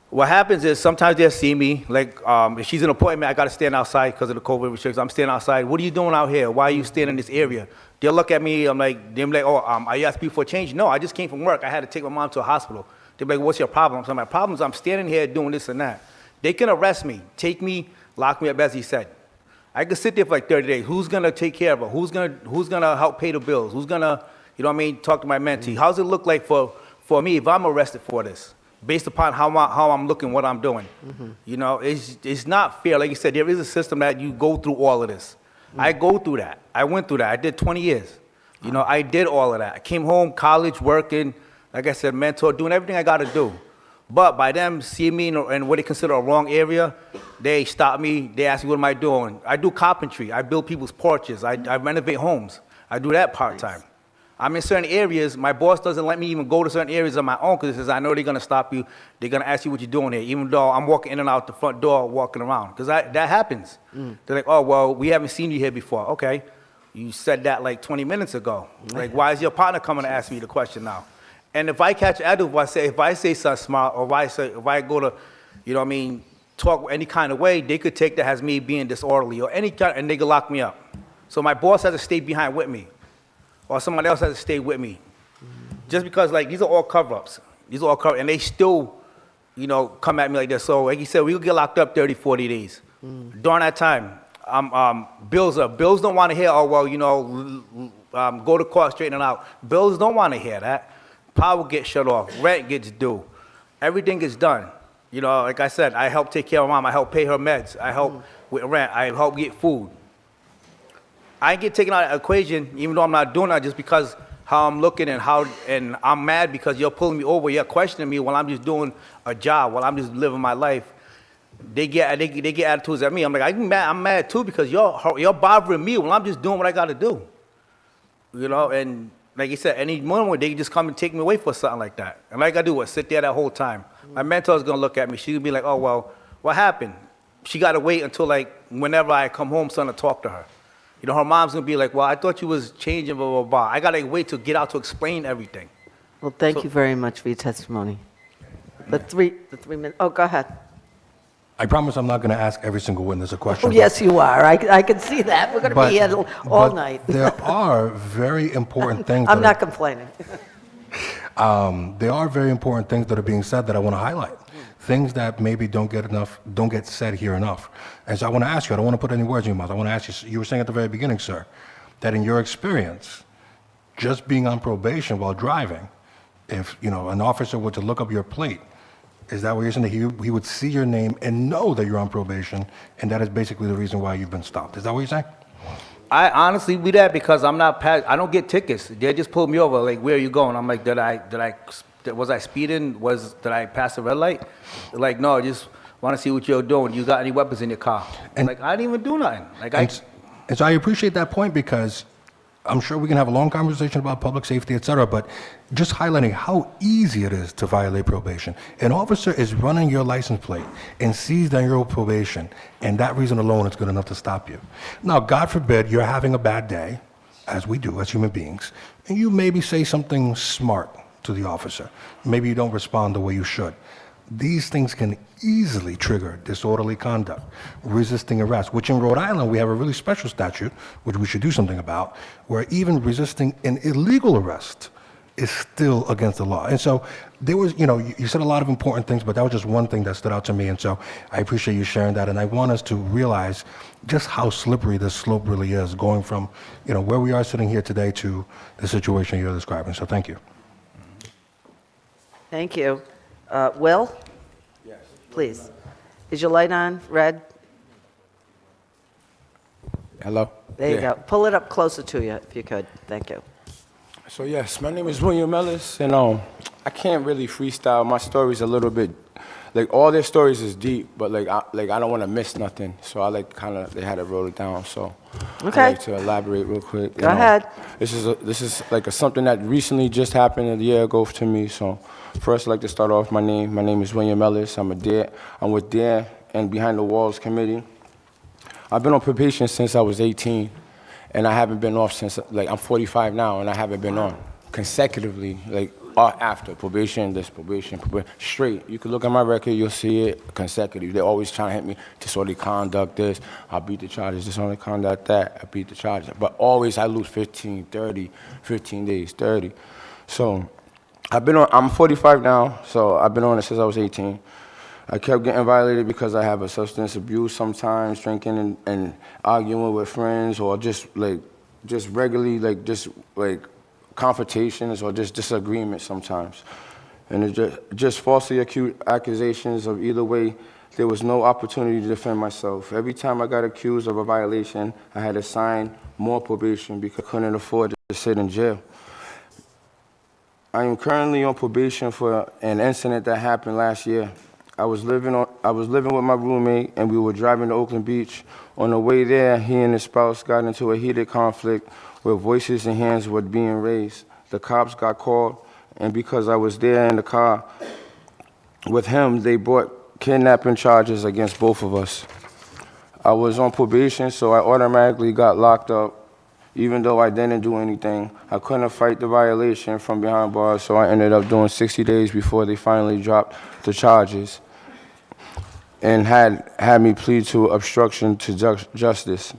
what happens is sometimes they'll see me, like, if she's in an appointment, I got to stand outside because of the COVID restrictions. I'm standing outside. What are you doing out here? Why are you standing in this area? They'll look at me. They're like, oh, are you asking me for a change? No, I just came from work. I had to take my mom to a hospital. They're like, what's your problem? So my problem is I'm standing here doing this and that. They can arrest me, take me, lock me up, as he said. I could sit there for like 30 days. Who's going to take care of her? Who's gonna help pay the bills? Who's going to, you know what I mean, talk to my mentee? How's it look like for me if I'm arrested for this? Based upon how I'm looking, what I'm doing. You know, it's not fair. Like you said, there is a system that you go through all of this. I go through that. I went through that. I did 20 years. You know, I did all of that. I came home, college, working, like I said, mentor, doing everything I got to do. But by them seeing me in what they consider a wrong area, they stop me. They ask me, what am I doing? I do carpentry. I build people's porches. I renovate homes. I do that part-time. I'm in certain areas. My boss doesn't let me even go to certain areas on my own because he says, I know they're going to stop you. They're going to ask you what you're doing here, even though I'm walking in and out the front door, walking around. Because that happens. They're like, oh, well, we haven't seen you here before. Okay. You said that like 20 minutes ago. Like, why is your partner coming to ask me the question now? And if I catch attitude, if I say something smart, or if I go to, you know what I mean, talk any kind of way, they could take that as me being disorderly or any kind, and they could lock me up. So my boss has to stay behind with me. Or somebody else has to stay with me. Just because, like, these are all cover-ups. These are all cover-ups, and they still, you know, come at me like this. So, like you said, we'll get locked up 30, 40 days. During that time, bills don't want to hear, oh, well, you know, go to court, straighten it out. Bills don't want to hear that. Power gets shut off. Rent gets due. Everything gets done. You know, like I said, I help take care of my mom. I help pay her meds. I help with rent. I help get food. I get taken out of the equation, even though I'm not doing that, just because how I'm looking and I'm mad because you're pulling me over, you're questioning me while I'm just doing a job, while I'm just living my life. They get attitudes at me. I'm like, I'm mad too because you're bothering me while I'm just doing what I got to do. You know, and like you said, any moment they can just come and take me away for something like that. And like I do, I sit there that whole time. My mentor's gonna look at me. She's gonna be like, oh well, what happened? She got to wait until like whenever I come home, son, to talk to her. You know, her mom's gonna be like, well, I thought you was changing, blah, blah, blah. I gotta wait to get out to explain everything. Well, thank you very much for your testimony. The three minutes, oh, go ahead. I promise I'm not going to ask every single witness a question. Oh, yes, you are. I can see that. We're going to be here all but night. There are very important things. I'm not complaining. There are very important things that are being said that I want to highlight. Things that maybe don't get said here enough. And so I want to ask you, I don't want to put any words in your mouth. I want to ask you were saying at the very beginning, sir, that in your experience, just being on probation while driving, if, you know, an officer were to look up your plate, is that what you're saying, that he would see your name and know that you're on probation, and that is basically the reason why you've been stopped? Is that what you're saying? I honestly do that because I don't get tickets. They just pull me over, like, where are you going? I'm like, was I speeding? Did I pass the red light? They're like, no, I just want to see what you're doing. You got any weapons in your car? And like, I didn't even do nothing. Like, and so I appreciate that point because I'm sure we can have a long conversation about public safety, et cetera, but just highlighting how easy it is to violate probation. An officer is running your license plate and sees that you're on probation, and that reason alone is good enough to stop you. Now, God forbid you're having a bad day, as we do as human beings, and you maybe say something smart to the officer. Maybe you don't respond the way you should. These things can easily trigger disorderly conduct, resisting arrest, which in Rhode Island we have a really special statute, which we should do something about, where even resisting an illegal arrest is still against the law. And so there was, you said a lot of important things, but that was just one thing that stood out to me. And so I appreciate you sharing that. And I want us to realize just how slippery this slope really is, going from, where we are sitting here today to the situation you're describing. So thank you. Thank you. Will? Yes. Please. Is your light on, red? Hello? There you go. Pull it up closer to you if you could. Thank you. So yes, my name is William Ellis, and I can't really freestyle. My story's a little bit, all their stories is deep, but I don't want to miss nothing. So I they had to roll it down. So Okay. I'd like to elaborate real quick. Go ahead. This is something that recently just happened a year ago to me. So first, I'd like to start off my name. My name is William Ellis. I'm with Dare and Behind the Walls Committee. I've been on probation since I was 18, and I haven't been off since, I'm 45 now, and I haven't been on consecutively, after probation, straight. You can look at my record, you'll see it consecutive. They're always trying to hit me, disorderly conduct this, I beat the charges, disorderly conduct that, I beat the charges. But always I lose 15 days, 30. So I'm 45 now, so I've been on it since I was 18. I kept getting violated because I have a substance abuse sometimes, drinking and arguing with friends, or just regularly, confrontations or just disagreements sometimes. And it just falsely accused accusations of either way. There was no opportunity to defend myself. Every time I got accused of a violation, I had to sign more probation because I couldn't afford to sit in jail. I am currently on probation for an incident that happened last year. I was living with my roommate, and we were driving to Oakland Beach. On the way there, he and his spouse got into a heated conflict where voices and hands were being raised. The cops got called, and because I was there in the car with him, they brought kidnapping charges against both of us. I was on probation, so I automatically got locked up, even though I didn't do anything. I couldn't fight the violation from behind bars, so I ended up doing 60 days before they finally dropped the charges and had me plead to obstruction to justice.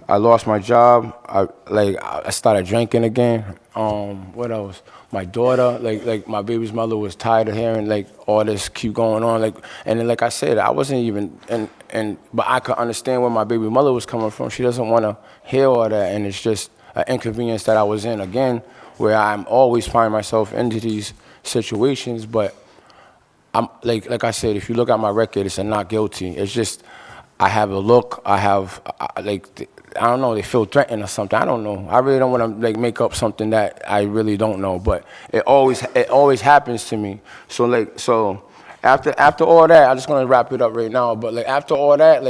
I lost my job. I started drinking again. What else? My daughter, my baby's mother was tired of hearing all this keep going on. And then, like I said, I wasn't even but I could understand where my baby mother was coming from. She doesn't want to hear all that, and it's just an inconvenience that I was in again, where I'm always find myself into these situations. But I'm like I said, if you look at my record, it's a not guilty. It's just I have a look. I don't know, they feel threatened or something. I don't know. I really don't want to make up something that I really don't know, but it always happens to me. So after all that, I'm just gonna wrap it up right now. But after all that,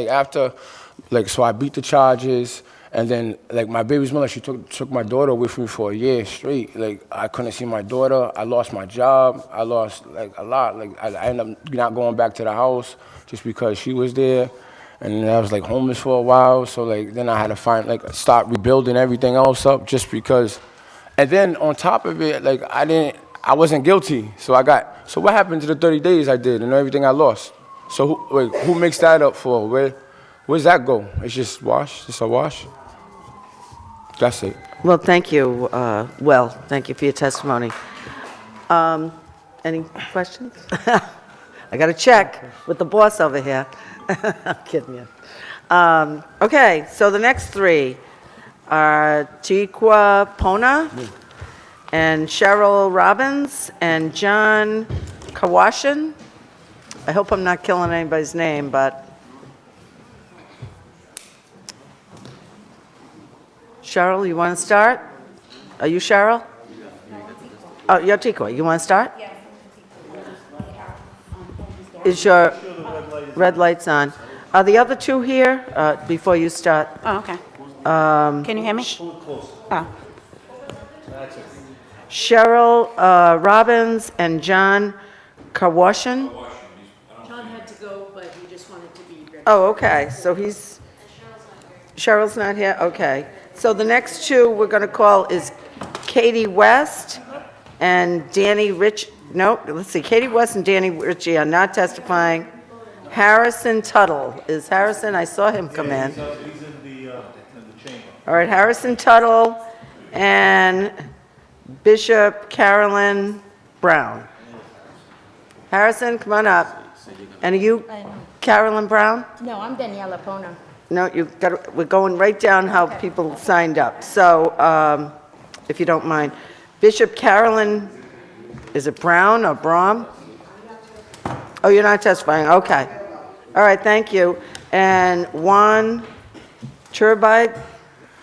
so I beat the charges, and then my baby's mother, she took my daughter with me for a year straight. I couldn't see my daughter. I lost my job. I lost a lot. I ended up not going back to the house just because she was there. And I was homeless for a while, so then I had to start rebuilding everything else up just because. And then on top of it, I wasn't guilty, so what happened to the 30 days I did and everything I lost? So who makes that up for? Where's that go? It's just wash, just a wash? That's it. Well, thank you. Thank you for your testimony. Any questions? I got to check with the boss over here. I'm kidding you. Okay, so the next three are Tiqua Pona and Cheryl Robbins and John Kawashin. I hope I'm not killing anybody's name, but Cheryl, you want to start? Are you Cheryl? Oh, you're Tiqua. You want to start? Yes. Is your red light's on? Are the other two here before you start? Oh, okay. Can you hear me? Oh. Cheryl Robbins and John Kawashin? John had to go, but he just wanted to be ready. Oh, okay, so Cheryl's not here, okay. So the next two we're going to call is Katie West and Danny Rich, no, let's see, Katie West and Danny Ritchie are not testifying. Harrison Tuttle, is Harrison, I saw him come in. He's in the chamber. All right, Harrison Tuttle and Bishop Carolyn Brown. Harrison, come on up. And are you Carolyn Brown? No, I'm Daniela Pona. No, we're going right down how people signed up. So, if you don't mind, Bishop Carolyn, is it Brown or Braum? Oh, you're not testifying, okay. All right, thank you. And Juan Turbide?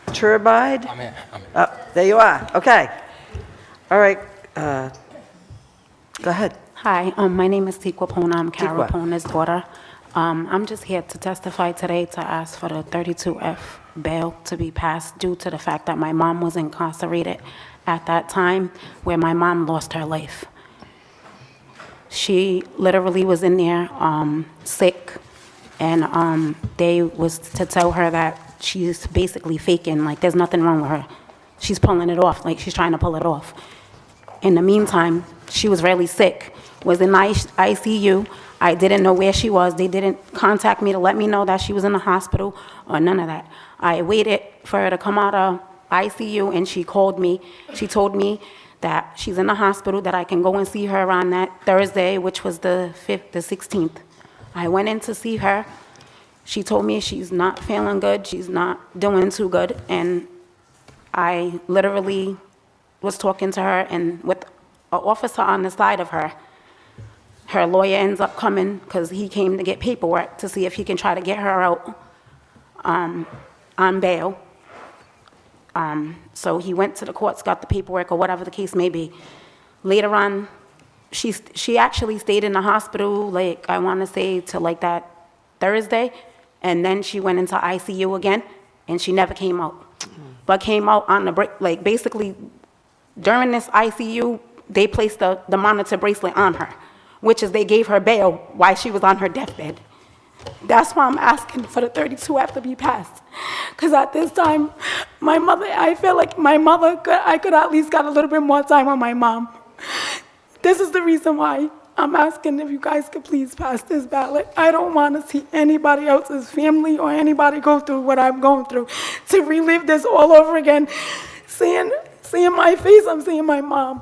I'm here. Oh, there you are, okay. All right, go ahead. Hi, my name is Tikwa Pona. I'm Carol Tikwa. Pona's daughter. I'm just here to testify today to ask for the 32F bail to be passed due to the fact that my mom was incarcerated at that time where my mom lost her life. She literally was in there sick, and they was to tell her that she's basically faking, like there's nothing wrong with her. She's pulling it off, like she's trying to pull it off. In the meantime, she was really sick, was in ICU. I didn't know where she was. They didn't contact me to let me know that she was in the hospital or none of that. I waited for her to come out of ICU, and she called me. She told me that she's in the hospital, that I can go and see her on that Thursday, which was the 16th. I went in to see her. She told me she's not feeling good. She's not doing too good. And I literally was talking to her, and with an officer on the side of her, her lawyer ends up coming because he came to get paperwork to see if he can try to get her out on bail. So he went to the courts, got the paperwork, or whatever the case may be. Later on, she actually stayed in the hospital, like, I want to say, till like that Thursday, and then she went into ICU again, and she never came out. But came out on the break, like, basically, during this ICU, they placed the monitor bracelet on her, which is they gave her bail while she was on her deathbed. That's why I'm asking for the 32F to be passed. Because at this time, my mother, I feel like my mother, I could at least got a little bit more time with my mom. This is the reason why I'm asking if you guys could please pass this ballot. I don't want to see anybody else's family or anybody go through what I'm going through. To relive this all over again, seeing my face, I'm seeing my mom.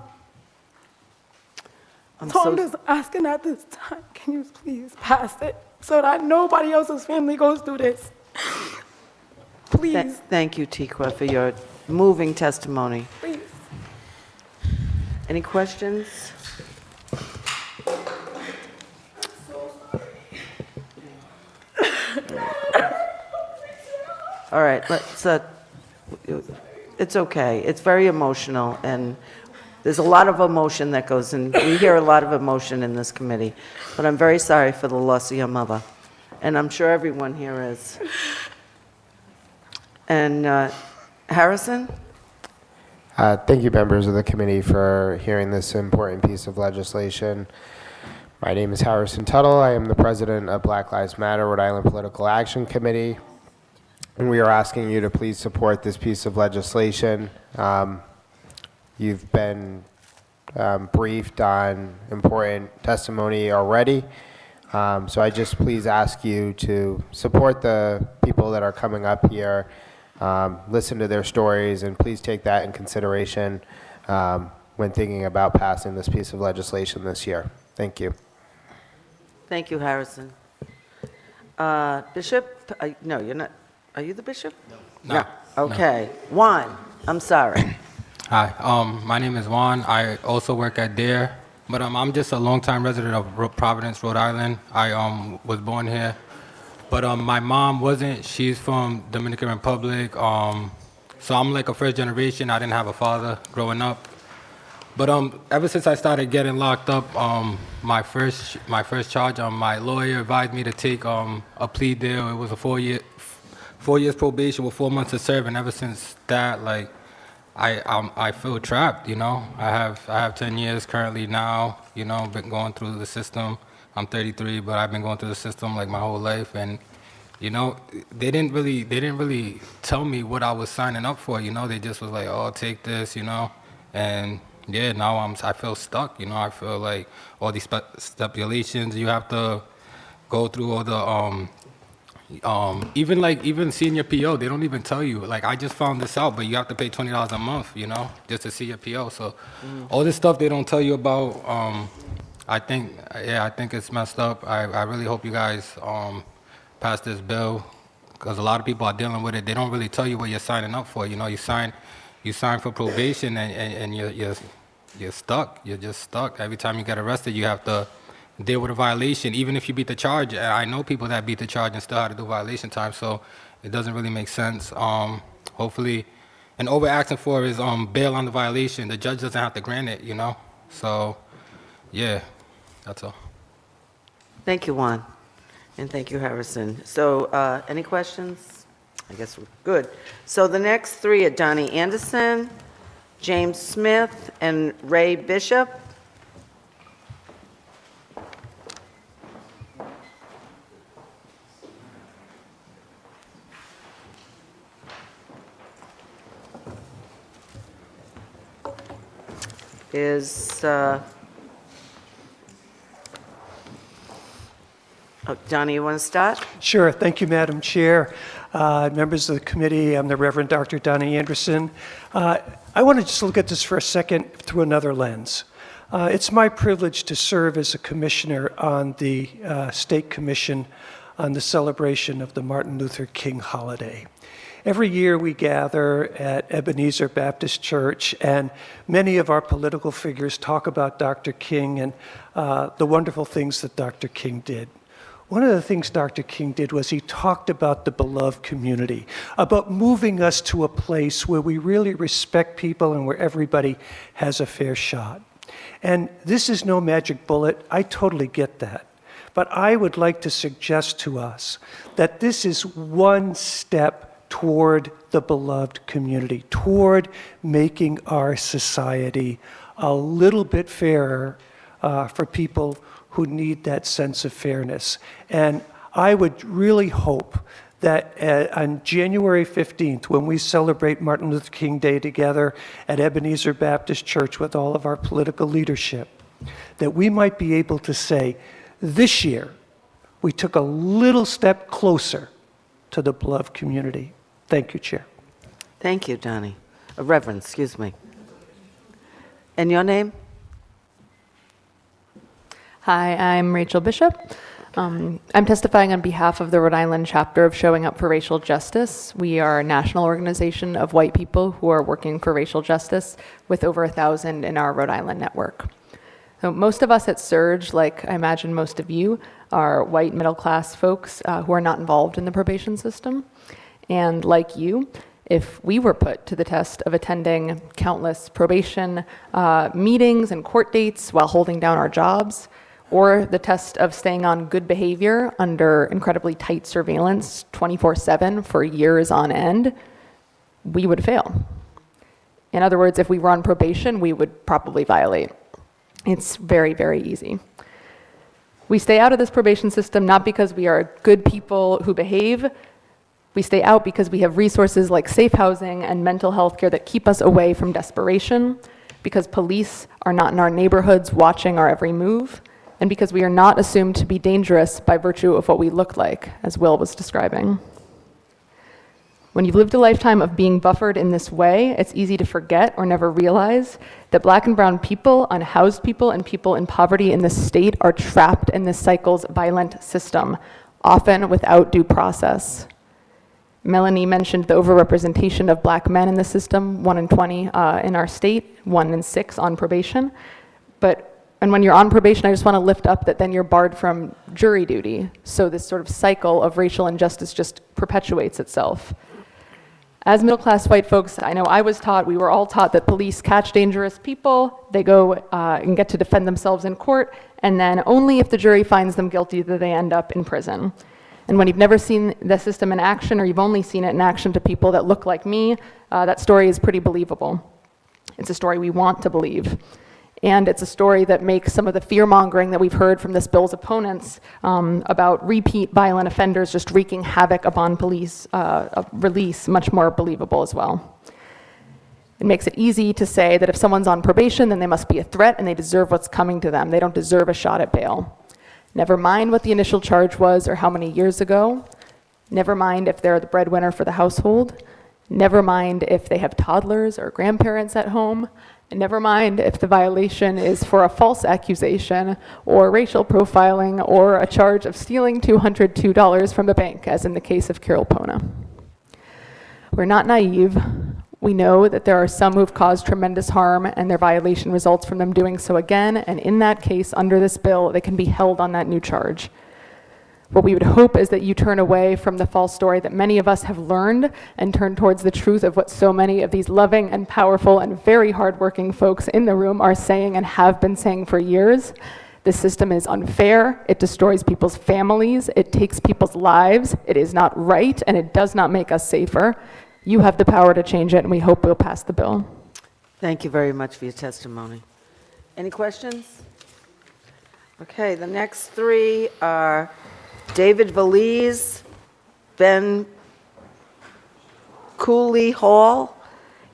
So I'm just asking at this time, can you please pass it so that nobody else's family goes through this? Please. Thank you, Tikwa, for your moving testimony. Please. Any questions? All right, let's, it's okay. It's very emotional, and there's a lot of emotion that goes in. We hear a lot of emotion in this committee, but I'm very sorry for the loss of your mother, and I'm sure everyone here is. And Harrison? Thank you, members of the committee, for hearing this important piece of legislation. My name is Harrison Tuttle. I am the president of Black Lives Matter Rhode Island Political Action Committee, and we are asking you to please support this piece of legislation. You've been briefed on important testimony already, so I just please ask you to support the people that are coming up here, listen to their stories, and please take that in consideration when thinking about passing this piece of legislation this year. Thank you. Thank you, Harrison. Bishop? No, you're not. Are you the bishop? No. Okay. Juan, I'm sorry. Hi, my name is Juan. I also work at DARE, but I'm just a longtime resident of Providence, Rhode Island. I was born here, but my mom wasn't. She's from Dominican Republic, so I'm like a first generation. I didn't have a father growing up. But ever since I started getting locked up, my first charge, my lawyer advised me to take a plea deal. It was a 4 years probation with 4 months to serve, and ever since that, like, I feel trapped. You know, I have 10 years currently now. You know, been going through the system. I'm 33, but I've been going through the system like my whole life, and you know, they didn't really tell me what I was signing up for. You know, they just was like, oh, take this. You know, and yeah, now I feel stuck. You know, I feel like all these stipulations you have to go through, all the Even seeing your PO, they don't even tell you. Like, I just found this out, but you have to pay $20 a month, just to see your PO. So all this stuff they don't tell you about, I think it's messed up. I really hope you guys pass this bill, because a lot of people are dealing with it. They don't really tell you what you're signing up for. You sign for probation, and you're stuck. You're just stuck. Every time you get arrested, you have to deal with a violation, even if you beat the charge. I know people that beat the charge and still had to do violation time, so it doesn't really make sense. Hopefully, and all we're asking for is bail on the violation. The judge doesn't have to grant it, So, yeah, that's all. Thank you, Juan, and thank you, Harrison. So, any questions? I guess we're good. So the next three are Donnie Anderson, James Smith, and Ray Bishop. Donnie, you want to start? Sure. Thank you, Madam Chair. Members of the committee, I'm the Reverend Dr. Donnie Anderson. I want to just look at this for a second through another lens. It's my privilege to serve as a commissioner on the State Commission on the celebration of the Martin Luther King holiday. Every year we gather at Ebenezer Baptist Church, and many of our political figures talk about Dr. King and the wonderful things that Dr. King did. One of the things Dr. King did was he talked about the beloved community, about moving us to a place where we really respect people and where everybody has a fair shot. And this is no magic bullet. I totally get that. But I would like to suggest to us that this is one step toward the beloved community, toward making our society a little bit fairer for people who need that sense of fairness. And I would really hope that on January 15th, when we celebrate Martin Luther King Day together at Ebenezer Baptist Church with all of our political leadership, that we might be able to say, this year, we took a little step closer to the beloved community. Thank you, Chair. Thank you, Donnie. Reverend, excuse me. And your name? Hi, I'm Rachel Bishop. I'm testifying on behalf of the Rhode Island chapter of Showing Up for Racial Justice. We are a national organization of white people who are working for racial justice with over 1,000 in our Rhode Island network. So most of us at Surge, like I imagine most of you, are white middle-class folks who are not involved in the probation system. And like you, if we were put to the test of attending countless probation meetings and court dates while holding down our jobs, or the test of staying on good behavior under incredibly tight surveillance 24/7 for years on end, we would fail. In other words, if we were on probation, we would probably violate. It's very, very easy. We stay out of this probation system not because we are good people who behave. We stay out because we have resources like safe housing and mental health care that keep us away from desperation, because police are not in our neighborhoods watching our every move, and because we are not assumed to be dangerous by virtue of what we look like, as Will was describing. When you've lived a lifetime of being buffered in this way, it's easy to forget or never realize that Black and brown people, unhoused people, and people in poverty in this state are trapped in this cycle's violent system, often without due process. Melanie mentioned the overrepresentation of Black men in the system, 1 in 20 in our state, 1 in 6 on probation. And when you're on probation, I just want to lift up that then you're barred from jury duty. So this sort of cycle of racial injustice just perpetuates itself. As middle-class white folks, I know we were all taught that police catch dangerous people, they go and get to defend themselves in court, and then only if the jury finds them guilty do they end up in prison. And when you've never seen the system in action, or you've only seen it in action to people that look like me, that story is pretty believable. It's a story we want to believe. And it's a story that makes some of the fear-mongering that we've heard from this bill's opponents about repeat violent offenders just wreaking havoc upon police release much more believable as well. It makes it easy to say that if someone's on probation, then they must be a threat and they deserve what's coming to them. They don't deserve a shot at bail. Never mind what the initial charge was or how many years ago. Never mind if they're the breadwinner for the household. Never mind if they have toddlers or grandparents at home. And never mind if the violation is for a false accusation or racial profiling or a charge of stealing $202 from the bank, as in the case of Carol Pona. We're not naive. We know that there are some who've caused tremendous harm and their violation results from them doing so again, and in that case, under this bill, they can be held on that new charge. What we would hope is that you turn away from the false story that many of us have learned and turn towards the truth of what so many of these loving and powerful and very hardworking folks in the room are saying and have been saying for years. This system is unfair, it destroys people's families, it takes people's lives, it is not right, and it does not make us safer. You have the power to change it, and we hope we'll pass the bill. Thank you very much for your testimony. Any questions? Okay, the next three are David Valise, Ben Cooley Hall,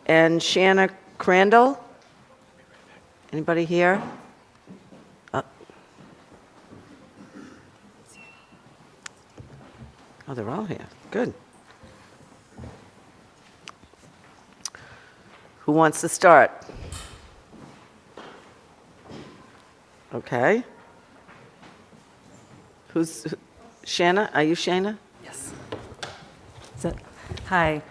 and Shanna Crandall. Anybody here? Oh, they're all here. Good. Who wants to start? Okay. Who's Shanna? Are you Shanna? Yes. Hi,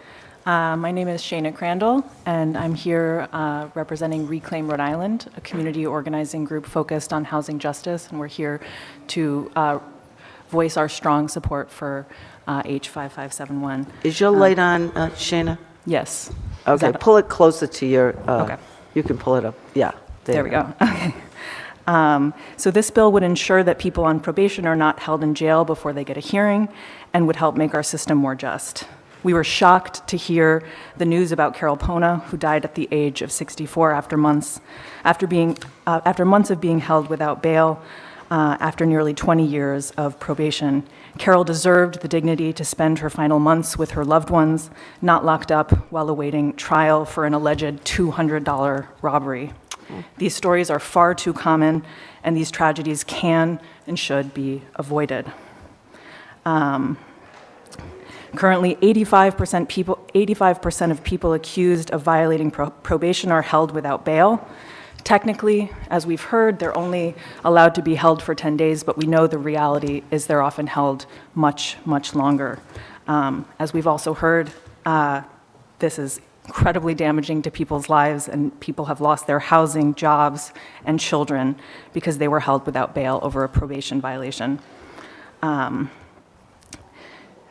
my name is Shana Crandall, and I'm here representing Reclaim Rhode Island, a community organizing group focused on housing justice, and we're here to voice our strong support for H5571. Is your light on, Shana? Yes. Okay, pull it closer to your, Okay. You can pull it up. Yeah. There we go. Okay. So this bill would ensure that people on probation are not held in jail before they get a hearing and would help make our system more just. We were shocked to hear the news about Carol Pona, who died at the age of 64 after months of being held without bail after nearly 20 years of probation. Carol deserved the dignity to spend her final months with her loved ones, not locked up while awaiting trial for an alleged $200 robbery. These stories are far too common, and these tragedies can and should be avoided. Currently, 85% of people accused of violating probation are held without bail. Technically, as we've heard, they're only allowed to be held for 10 days, but we know the reality is they're often held much, much longer. As we've also heard, this is incredibly damaging to people's lives, and people have lost their housing, jobs, and children because they were held without bail over a probation violation.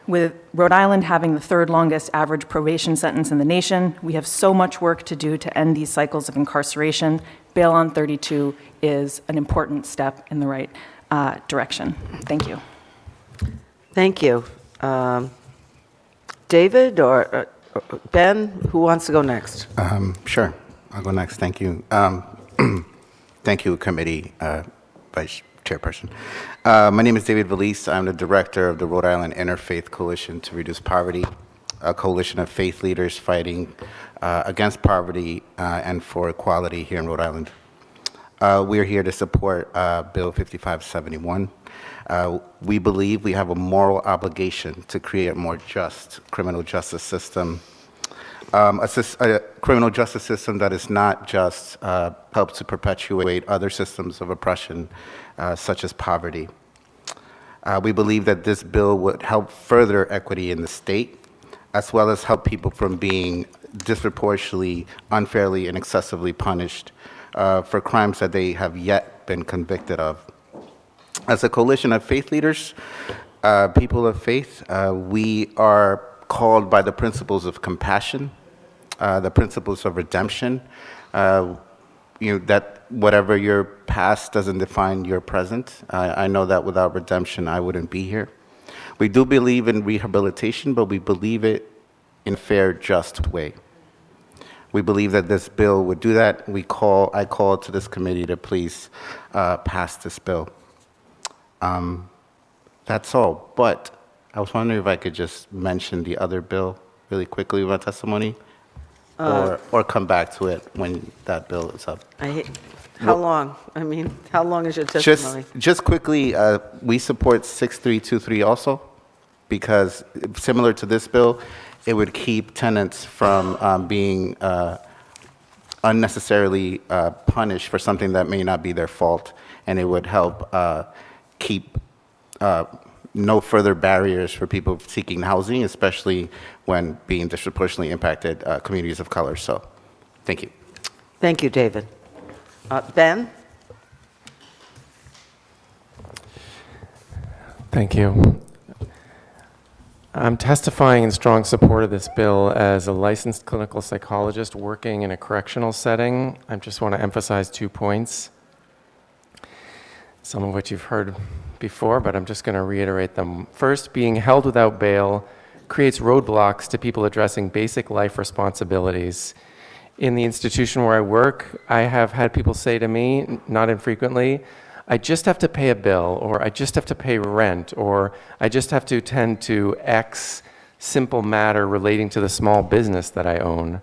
With Rhode Island having the third longest average probation sentence in the nation, we have so much work to do to end these cycles of incarceration. Bail on 32 is an important step in the right direction. Thank you. Thank you. David or Ben, who wants to go next? Sure, I'll go next. Thank you. Thank you, committee vice chairperson. My name is David Valise. I'm the director of the Rhode Island Interfaith Coalition to Reduce Poverty, a coalition of faith leaders fighting against poverty and for equality here in Rhode Island. We're here to support Bill 5571. We believe we have a moral obligation to create a more just criminal justice system, a criminal justice system that is not just helps to perpetuate other systems of oppression, such as poverty. We believe that this bill would help further equity in the state, as well as help people from being disproportionately, unfairly, and excessively punished for crimes that they have yet been convicted of. As a coalition of faith leaders, people of faith, we are called by the principles of compassion, the principles of redemption, that whatever your past doesn't define your present. I know that without redemption, I wouldn't be here. We do believe in rehabilitation, but we believe it in a fair, just way. We believe that this bill would do that. I call to this committee to please pass this bill. That's all, but I was wondering if I could just mention the other bill really quickly with my testimony, or come back to it when that bill is up. How long? I mean, how long is your testimony? Just quickly, we support 6323 also. because similar to this bill, it would keep tenants from being unnecessarily punished for something that may not be their fault, and it would help keep no further barriers for people seeking housing, especially when being disproportionately impacted communities of color. So, thank you. Thank you, David. Ben? Thank you. I'm testifying in strong support of this bill as a licensed clinical psychologist working in a correctional setting. I just want to emphasize 2 points, some of which you've heard before, but I'm just going to reiterate them. First, being held without bail creates roadblocks to people addressing basic life responsibilities. In the institution where I work, I have had people say to me, not infrequently, I just have to pay a bill, or I just have to pay rent, or I just have to attend to X simple matter relating to the small business that I own.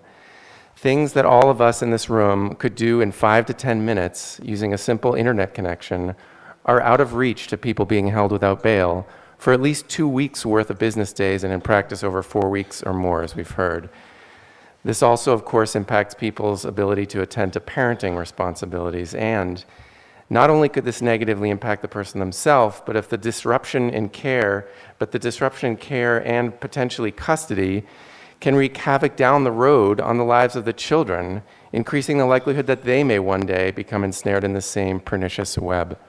Things that all of us in this room could do in 5 to 10 minutes using a simple internet connection are out of reach to people being held without bail for at least 2 weeks worth of business days, and in practice over 4 weeks or more, as we've heard. This also, of course, impacts people's ability to attend to parenting responsibilities, and not only could this negatively impact the person themselves, but the disruption in care and potentially custody can wreak havoc down the road on the lives of the children, increasing the likelihood that they may one day become ensnared in the same pernicious web.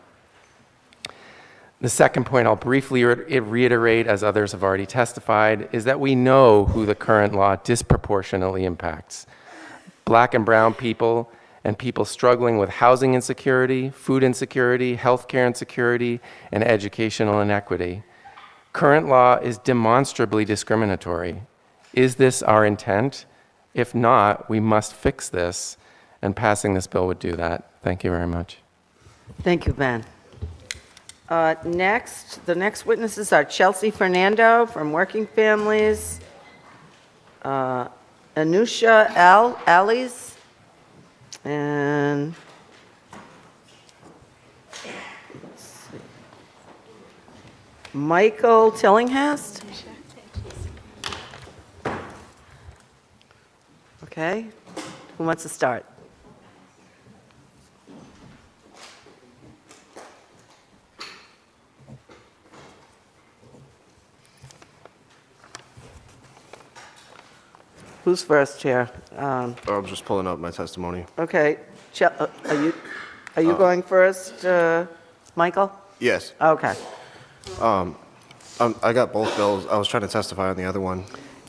The second point I'll briefly reiterate, as others have already testified, is that we know who the current law disproportionately impacts: Black and brown people, and people struggling with housing insecurity, food insecurity, healthcare insecurity, and educational inequity. Current law is demonstrably discriminatory. Is this our intent? If not, we must fix this, and passing this bill would do that. Thank you very much. Thank you, Ben. The next witnesses are Chelsea Fernando from Working Families, Anusha Ali's, and let's see, Michael Tillinghast. Okay, who wants to start? Who's first, Chair? I'm just pulling up my testimony. Okay, are you going first, Michael? Yes. Okay. I got both bills. I was trying to testify on the other one.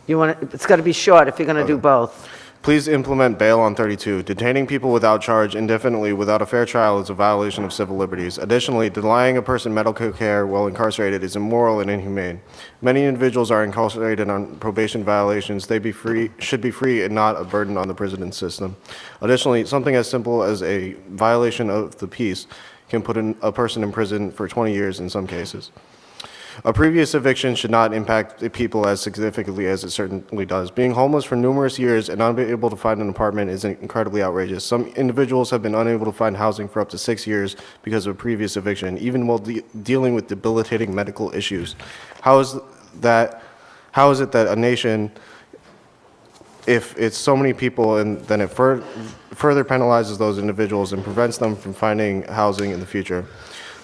It's got to be short if you're going to do both. Please implement bail on 32. Detaining people without charge indefinitely without a fair trial is a violation of civil liberties. Additionally, denying a person medical care while incarcerated is immoral and inhumane. Many individuals are incarcerated on probation violations. They should be free and not a burden on the prison system. Additionally, something as simple as a violation of the peace can put a person in prison for 20 years in some cases. A previous eviction should not impact the people as significantly as it certainly does. Being homeless for numerous years and unable to find an apartment is incredibly outrageous. Some individuals have been unable to find housing for up to 6 years because of a previous eviction, even while dealing with debilitating medical issues. How is it that a nation, if it's so many people, and then it further penalizes those individuals and prevents them from finding housing in the future?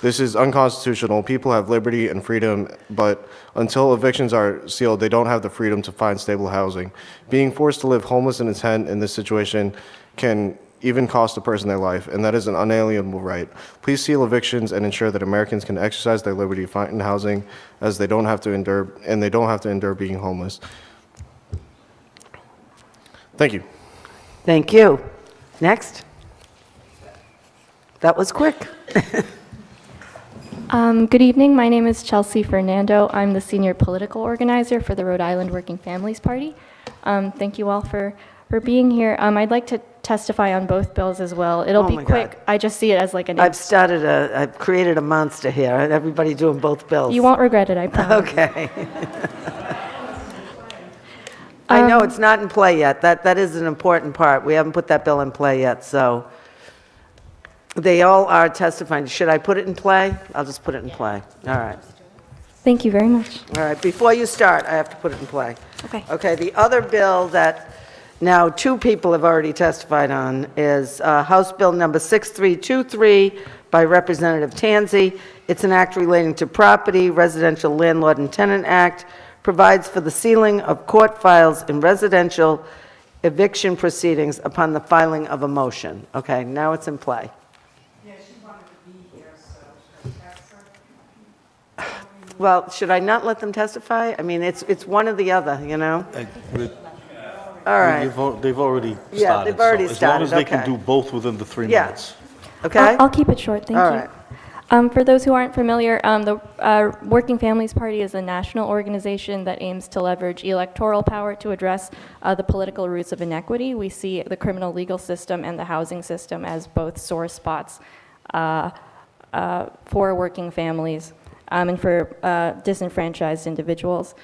This is unconstitutional. People have liberty and freedom, but until evictions are sealed, they don't have the freedom to find stable housing. Being forced to live homeless in a tent in this situation can even cost a person their life, and that is an unalienable right. Please seal evictions and ensure that Americans can exercise their liberty to find housing, as they don't have to endure being homeless. Thank you. Thank you. Next. That was quick. Good evening. My name is Chelsea Fernando. I'm the senior political organizer for the Rhode Island Working Families Party. Thank you all for being here. I'd like to testify on both bills as well. It'll be quick. God. I just see it as like I've created a monster here. Everybody doing both bills. You won't regret it, I promise. Okay. I know it's not in play yet. That is an important part. We haven't put that bill in play yet, so. They all are testifying. Should I put it in play? I'll just put it in play. All right. Thank you very much. All right, before you start, I have to put it in play. Okay. Okay, the other bill that now two people have already testified on is House Bill number 6323 by Representative Tanzi. It's an act relating to property, Residential Landlord and Tenant Act, provides for the sealing of court files in residential eviction proceedings upon the filing of a motion. Okay, now it's in play. Well, should I not let them testify? I mean, it's one or the other, you know? All right. They've already started. Yeah, they've already so started, as long as they okay. can do both within the 3 Yeah. minutes. Okay? I'll keep it short, thank All you. right. For those who aren't familiar, the Working Families Party is a national organization that aims to leverage electoral power to address the political roots of inequity. We see the criminal legal system and the housing system as both sore spots for working families and for disenfranchised individuals.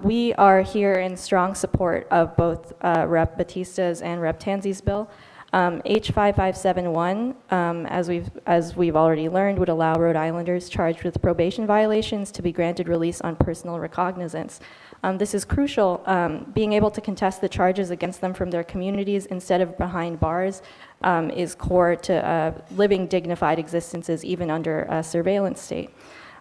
We are here in strong support of both Rep. Batista's and Rep. Tanzi's bill. H5571, as we've already learned, would allow Rhode Islanders charged with probation violations to be granted release on personal recognizance. This is crucial. Being able to contest the charges against them from their communities instead of behind bars is core to living dignified existences even under a surveillance state.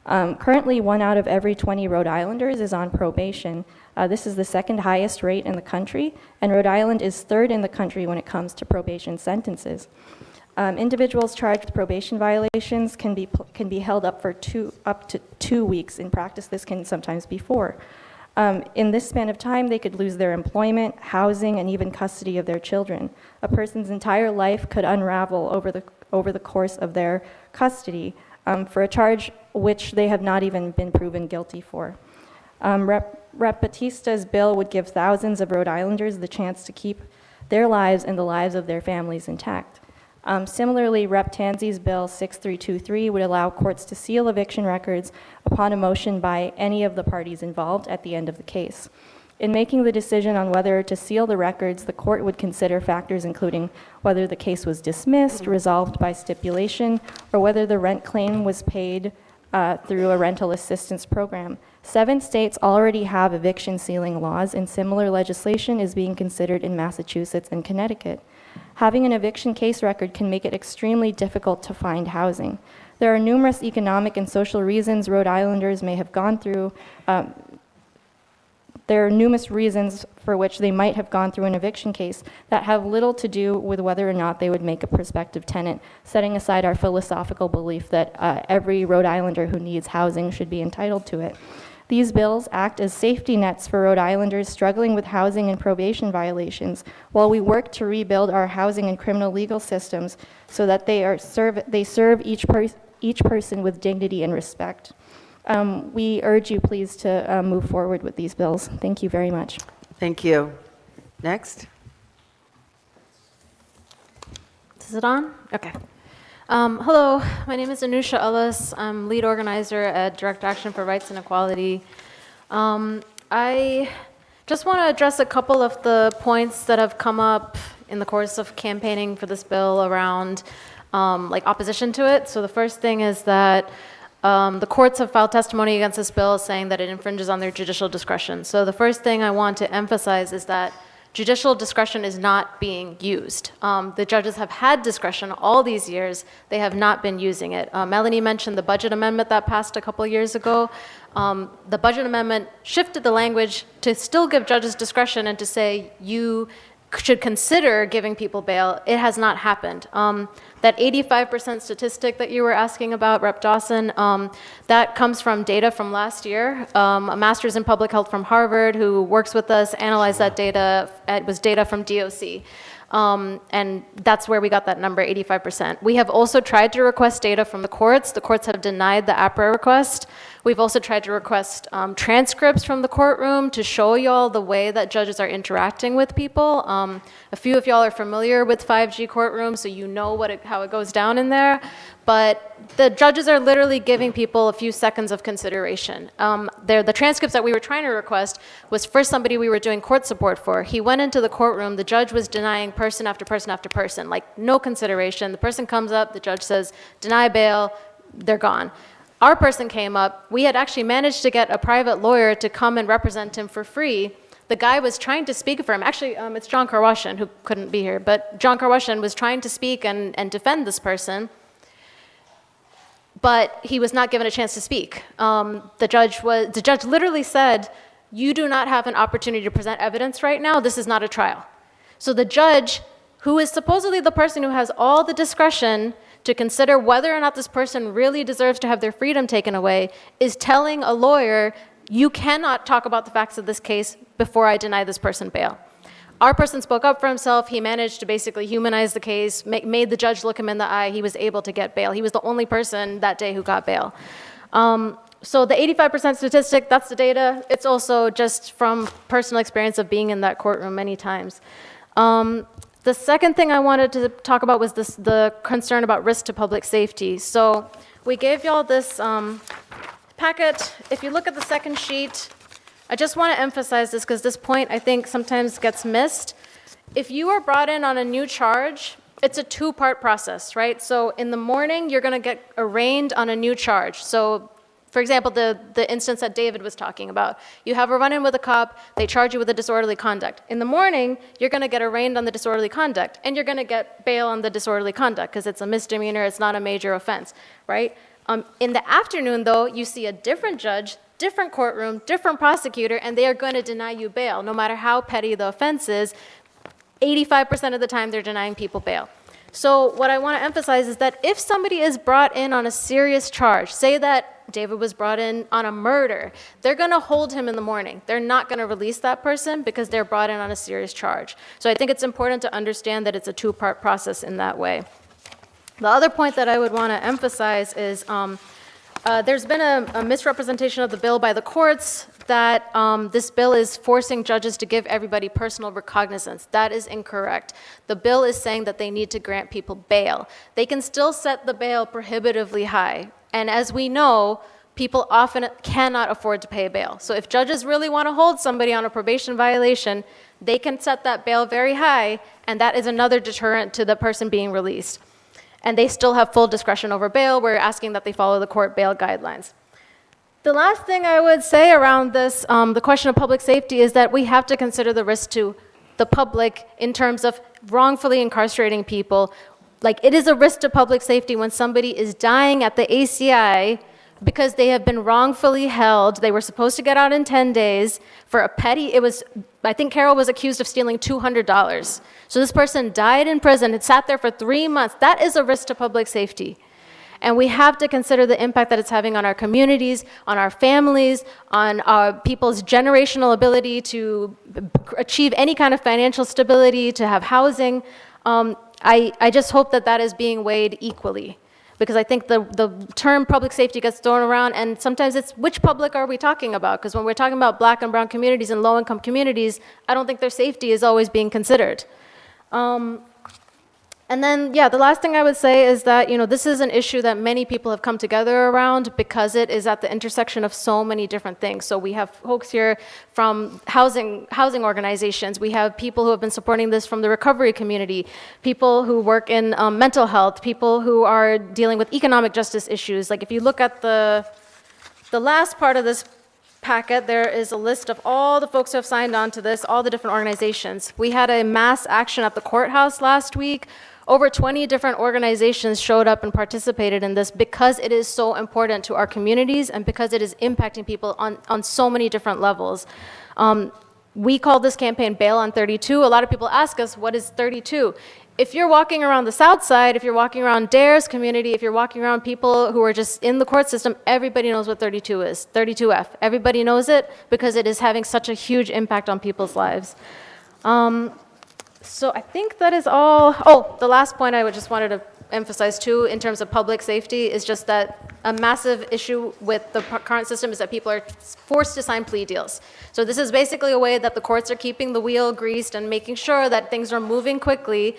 Currently, 1 out of every 20 Rhode Islanders is on probation. This is the second highest rate in the country, and Rhode Island is third in the country when it comes to probation sentences. Individuals charged with probation violations can be held up for up to 2 weeks. In practice, this can sometimes be 4. In this span of time, they could lose their employment, housing, and even custody of their children. A person's entire life could unravel over the course of their custody for a charge which they have not even been proven guilty for. Rep. Batista's bill would give thousands of Rhode Islanders the chance to keep their lives and the lives of their families intact. Similarly, Rep. Tanzi's bill 6323 would allow courts to seal eviction records upon a motion by any of the parties involved at the end of the case. In making the decision on whether to seal the records, the court would consider factors including whether the case was dismissed, resolved by stipulation, or whether the rent claim was paid through a rental assistance program. 7 states already have eviction sealing laws, and similar legislation is being considered in Massachusetts and Connecticut. Having an eviction case record can make it extremely difficult to find housing. There are numerous economic and social reasons Rhode Islanders may have gone through. There are numerous reasons for which they might have gone through an eviction case that have little to do with whether or not they would make a prospective tenant, setting aside our philosophical belief that every Rhode Islander who needs housing should be entitled to it. These bills act as safety nets for Rhode Islanders struggling with housing and probation violations, while we work to rebuild our housing and criminal legal systems so that they serve each person with dignity and respect. We urge you, please, to move forward with these bills. Thank you very much. Thank you. Next. Is it on? Okay. Hello, my name is Anusha Ellis. I'm lead organizer at Direct Action for Rights and Equality. I just want to address a couple of the points that have come up in the course of campaigning for this bill around opposition to it. So the first thing is that the courts have filed testimony against this bill saying that it infringes on their judicial discretion. So the first thing I want to emphasize is that judicial discretion is not being used. The judges have had discretion all these years. They have not been using it. Melanie mentioned the budget amendment that passed a couple years ago. The budget amendment shifted the language to still give judges discretion and to say you should consider giving people bail. It has not happened. That 85% statistic that you were asking about, Rep. Dawson, that comes from data from last year. A master's in public health from Harvard who works with us analyzed that data. It was data from DOC. And that's where we got that number, 85%. We have also tried to request data from the courts. The courts have denied the APRA request. We've also tried to request transcripts from the courtroom to show y'all the way that judges are interacting with people. A few of y'all are familiar with 5G courtrooms, so you know how it goes down in there. But the judges are literally giving people a few seconds of consideration. The transcripts that we were trying to request was for somebody we were doing court support for. He went into the courtroom, the judge was denying person after person after person, like no consideration. The person comes up, the judge says, deny bail, they're gone. our person came up, we had actually managed to get a private lawyer to come and represent him for free. The guy was trying to speak for him. Actually, it's John Karwashian, who couldn't be here, but John Karwashian was trying to speak and defend this person, but he was not given a chance to speak. The judge literally said, "You do not have an opportunity to present evidence right now. This is not a trial." So the judge, who is supposedly the person who has all the discretion to consider whether or not this person really deserves to have their freedom taken away, is telling a lawyer, "You cannot talk about the facts of this case before I deny this person bail." Our person spoke up for himself. He managed to basically humanize the case, made the judge look him in the eye. He was able to get bail. He was the only person that day who got bail. So the 85% statistic, that's the data. It's also just from personal experience of being in that courtroom many times. The second thing I wanted to talk about was the concern about risk to public safety. So we gave y'all this packet. If you look at the second sheet, I just want to emphasize this because this point I think sometimes gets missed. If you are brought in on a new charge, it's a two-part process, right? So in the morning, you're going to get arraigned on a new charge. So for example, the instance that David was talking about, you have a run-in with a cop, they charge you with a disorderly conduct. In the morning, you're going to get arraigned on the disorderly conduct, and you're going to get bail on the disorderly conduct because it's a misdemeanor, it's not a major offense, right? In the afternoon, though, you see a different judge, different courtroom, different prosecutor, and they are going to deny you bail. No matter how petty the offense is, 85% of the time they're denying people bail. So what I want to emphasize is that if somebody is brought in on a serious charge, say that David was brought in on a murder, they're going to hold him in the morning. They're not going to release that person because they're brought in on a serious charge. So I think it's important to understand that it's a two-part process in that way. The other point that I would want to emphasize is there's been a misrepresentation of the bill by the courts that this bill is forcing judges to give everybody personal recognizance. That is incorrect. The bill is saying that they need to grant people bail. They can still set the bail prohibitively high. And as we know, people often cannot afford to pay bail. So if judges really want to hold somebody on a probation violation, they can set that bail very high, and that is another deterrent to the person being released. And they still have full discretion over bail. We're asking that they follow the court bail guidelines. The last thing I would say around this, the question of public safety, is that we have to consider the risk to the public in terms of wrongfully incarcerating people. Like, it is a risk to public safety when somebody is dying at the ACI because they have been wrongfully held. They were supposed to get out in 10 days for a petty, I think Carol was accused of stealing $200. So this person died in prison, had sat there for 3 months. That is a risk to public safety. And we have to consider the impact that it's having on our communities, on our families, on our people's generational ability to achieve any kind of financial stability, to have housing. I just hope that that is being weighed equally. Because I think the term public safety gets thrown around, and sometimes it's which public are we talking about? Because when we're talking about black and brown communities and low-income communities, I don't think their safety is always being considered. And then, yeah, the last thing I would say is that, this is an issue that many people have come together around because it is at the intersection of so many different things. So we have folks here from housing organizations. We have people who have been supporting this from the recovery community, people who work in mental health, people who are dealing with economic justice issues. Like, if you look at the last part of this packet, there is a list of all the folks who have signed on to this, all the different organizations. We had a mass action at the courthouse last week. Over 20 different organizations showed up and participated in this because it is so important to our communities and because it is impacting people on so many different levels. We call this campaign Bail on 32. A lot of people ask us, what is 32? If you're walking around the South Side, if you're walking around DARE's community, if you're walking around people who are just in the court system, everybody knows what 32 is, 32F. Everybody knows it because it is having such a huge impact on people's lives. So I think that is all. Oh, the last point I just wanted to emphasize too in terms of public safety is just that a massive issue with the current system is that people are forced to sign plea deals. So this is basically a way that the courts are keeping the wheel greased and making sure that things are moving quickly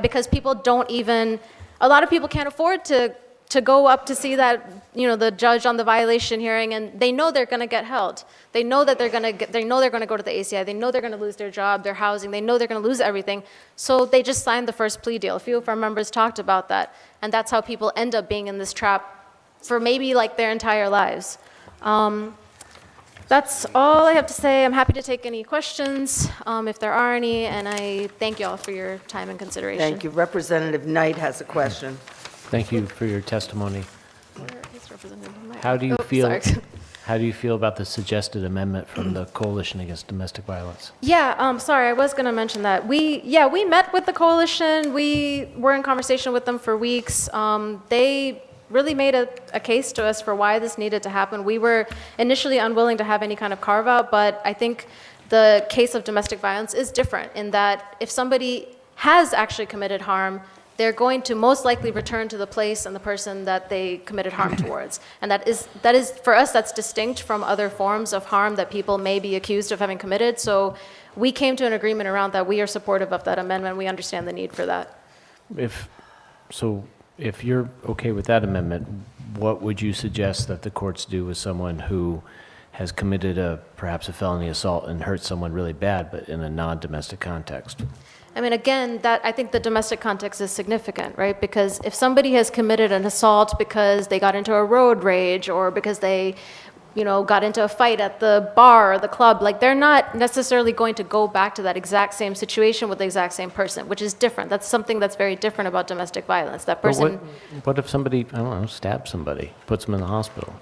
because people a lot of people can't afford to go up to see that, the judge on the violation hearing, and they know they're going to get held. They know that they're going to go to the ACI. They know they're going to lose their job, their housing. They know they're going to lose everything. So they just signed the first plea deal. A few of our members talked about that, and that's how people end up being in this trap for maybe like their entire lives. That's all I have to say. I'm happy to take any questions if there are any, and I thank you all for your time and consideration. Thank you. Representative Knight has a question. Thank you for your testimony. Where is Representative Knight? How do you Oh, feel? sorry. How do you feel about the suggested amendment from the Coalition Against Domestic Violence? Yeah, sorry, I was going to mention that. We met with the coalition. We were in conversation with them for weeks. They really made a case to us for why this needed to happen. We were initially unwilling to have any kind of carve out, but I think the case of domestic violence is different in that if somebody has actually committed harm, they're going to most likely return to the place and the person that they committed harm towards. And that is, for us, that's distinct from other forms of harm that people may be accused of having committed. So we came to an agreement around that. We are supportive of that amendment. We understand the need for that. If you're okay with that amendment, what would you suggest that the courts do with someone who has committed perhaps a felony assault and hurt someone really bad, but in a non-domestic context? I mean, again, I think the domestic context is significant, right? Because if somebody has committed an assault because they got into a road rage or because they, got into a fight at the bar or the club, like they're not necessarily going to go back to that exact same situation with the exact same person, which is different. That's something that's very different about domestic violence. That person. But what if somebody, I don't know, stabs somebody, puts them in the hospital?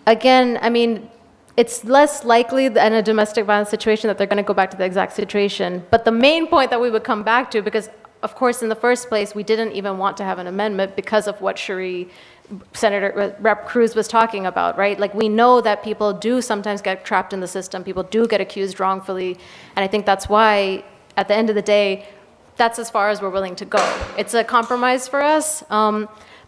Again, I mean, it's less likely in a domestic violence situation that they're going to go back to the exact situation. But the main point that we would come back to, because of course in the first place we didn't even want to have an amendment because of what Senator Rep. Cruz was talking about, right? Like we know that people do sometimes get trapped in the system, people do get accused wrongfully, and I think that's why at the end of the day, that's as far as we're willing to go. It's a compromise for us.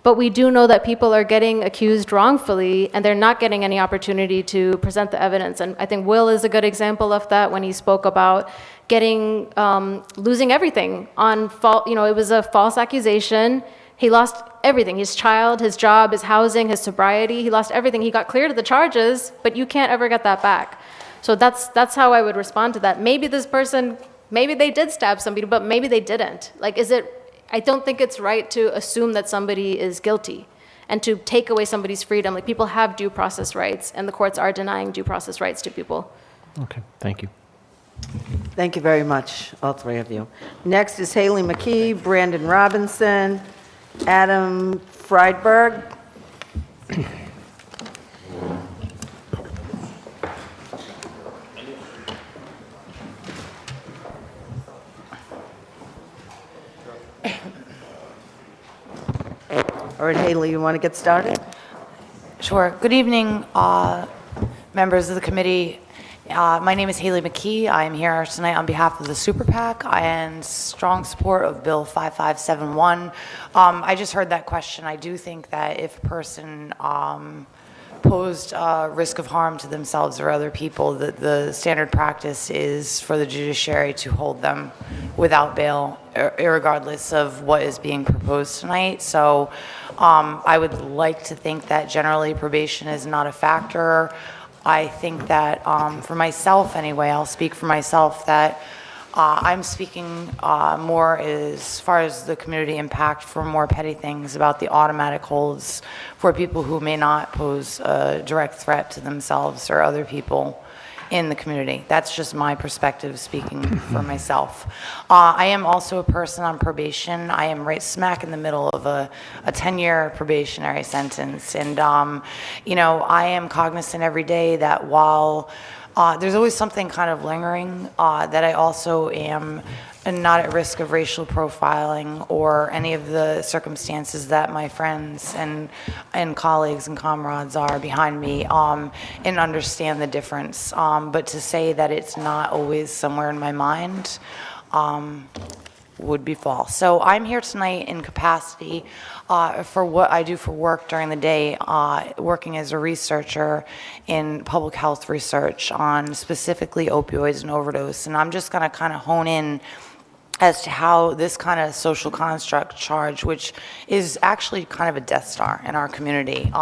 But we do know that people are getting accused wrongfully and they're not getting any opportunity to present the evidence. And I think Will is a good example of that when he spoke about losing everything on fault. It was a false accusation. He lost everything, his child, his job, his housing, his sobriety. He lost everything. He got cleared of the charges, but you can't ever get that back. So that's how I would respond to that. Maybe this person, maybe they did stab somebody, but maybe they didn't. I don't think it's right to assume that somebody is guilty and to take away somebody's freedom. Like people have due process rights and the courts are denying due process rights to people. Okay, thank you. Thank you very much, all three of you. Next is Haley McKee, Brandon Robinson, Adam Friedberg. All right, Haley, you want to get started? Sure. Good evening, members of the committee. My name is Haley McKee. I am here tonight on behalf of the Super PAC and strong support of Bill 5571. I just heard that question. I do think that if a person posed risk of harm to themselves or other people, that the standard practice is for the judiciary to hold them without bail, irregardless of what is being proposed tonight. So I would like to think that generally probation is not a factor. I think that for myself anyway, I'll speak for myself, that I'm speaking more as far as the community impact for more petty things about the automatic holds for people who may not pose a direct threat to themselves or other people in the community. That's just my perspective speaking for myself. I am also a person on probation. I am right smack in the middle of a 10-year probationary sentence. And, I am cognizant every day that while there's always something kind of lingering, that I also am not at risk of racial profiling or any of the circumstances that my friends and colleagues and comrades are behind me, and understand the difference. But to say that it's not always somewhere in my mind would be false. So I'm here tonight in capacity for what I do for work during the day, working as a researcher in public health research on specifically opioids and overdose. And I'm just going to kind of hone in as to how this kind of social construct charge, which is actually kind of a Death Star in our community,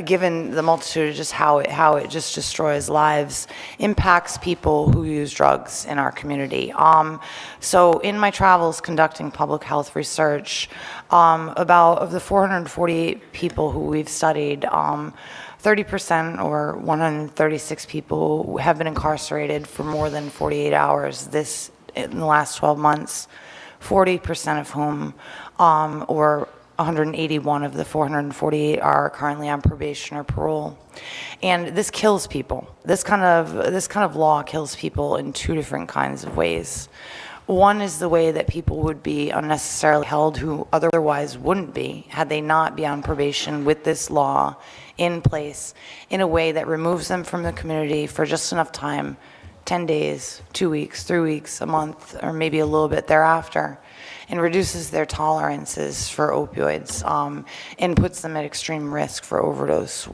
given the multitude of just how it just destroys lives, impacts people who use drugs in our community. So in my travels conducting public health research, about of the 448 people who we've studied, 30% or 136 people have been incarcerated for more than 48 hours in the last 12 months, 40% of whom, or 181 of the 448, are currently on probation or parole. And this kills people. This kind of law kills people in two different kinds of ways. One is the way that people would be unnecessarily held who otherwise wouldn't be had they not be on probation with this law in place, in a way that removes them from the community for just enough time, 10 days, 2 weeks, 3 weeks, a month, or maybe a little bit thereafter, and reduces their tolerances for opioids, and puts them at extreme risk for overdose.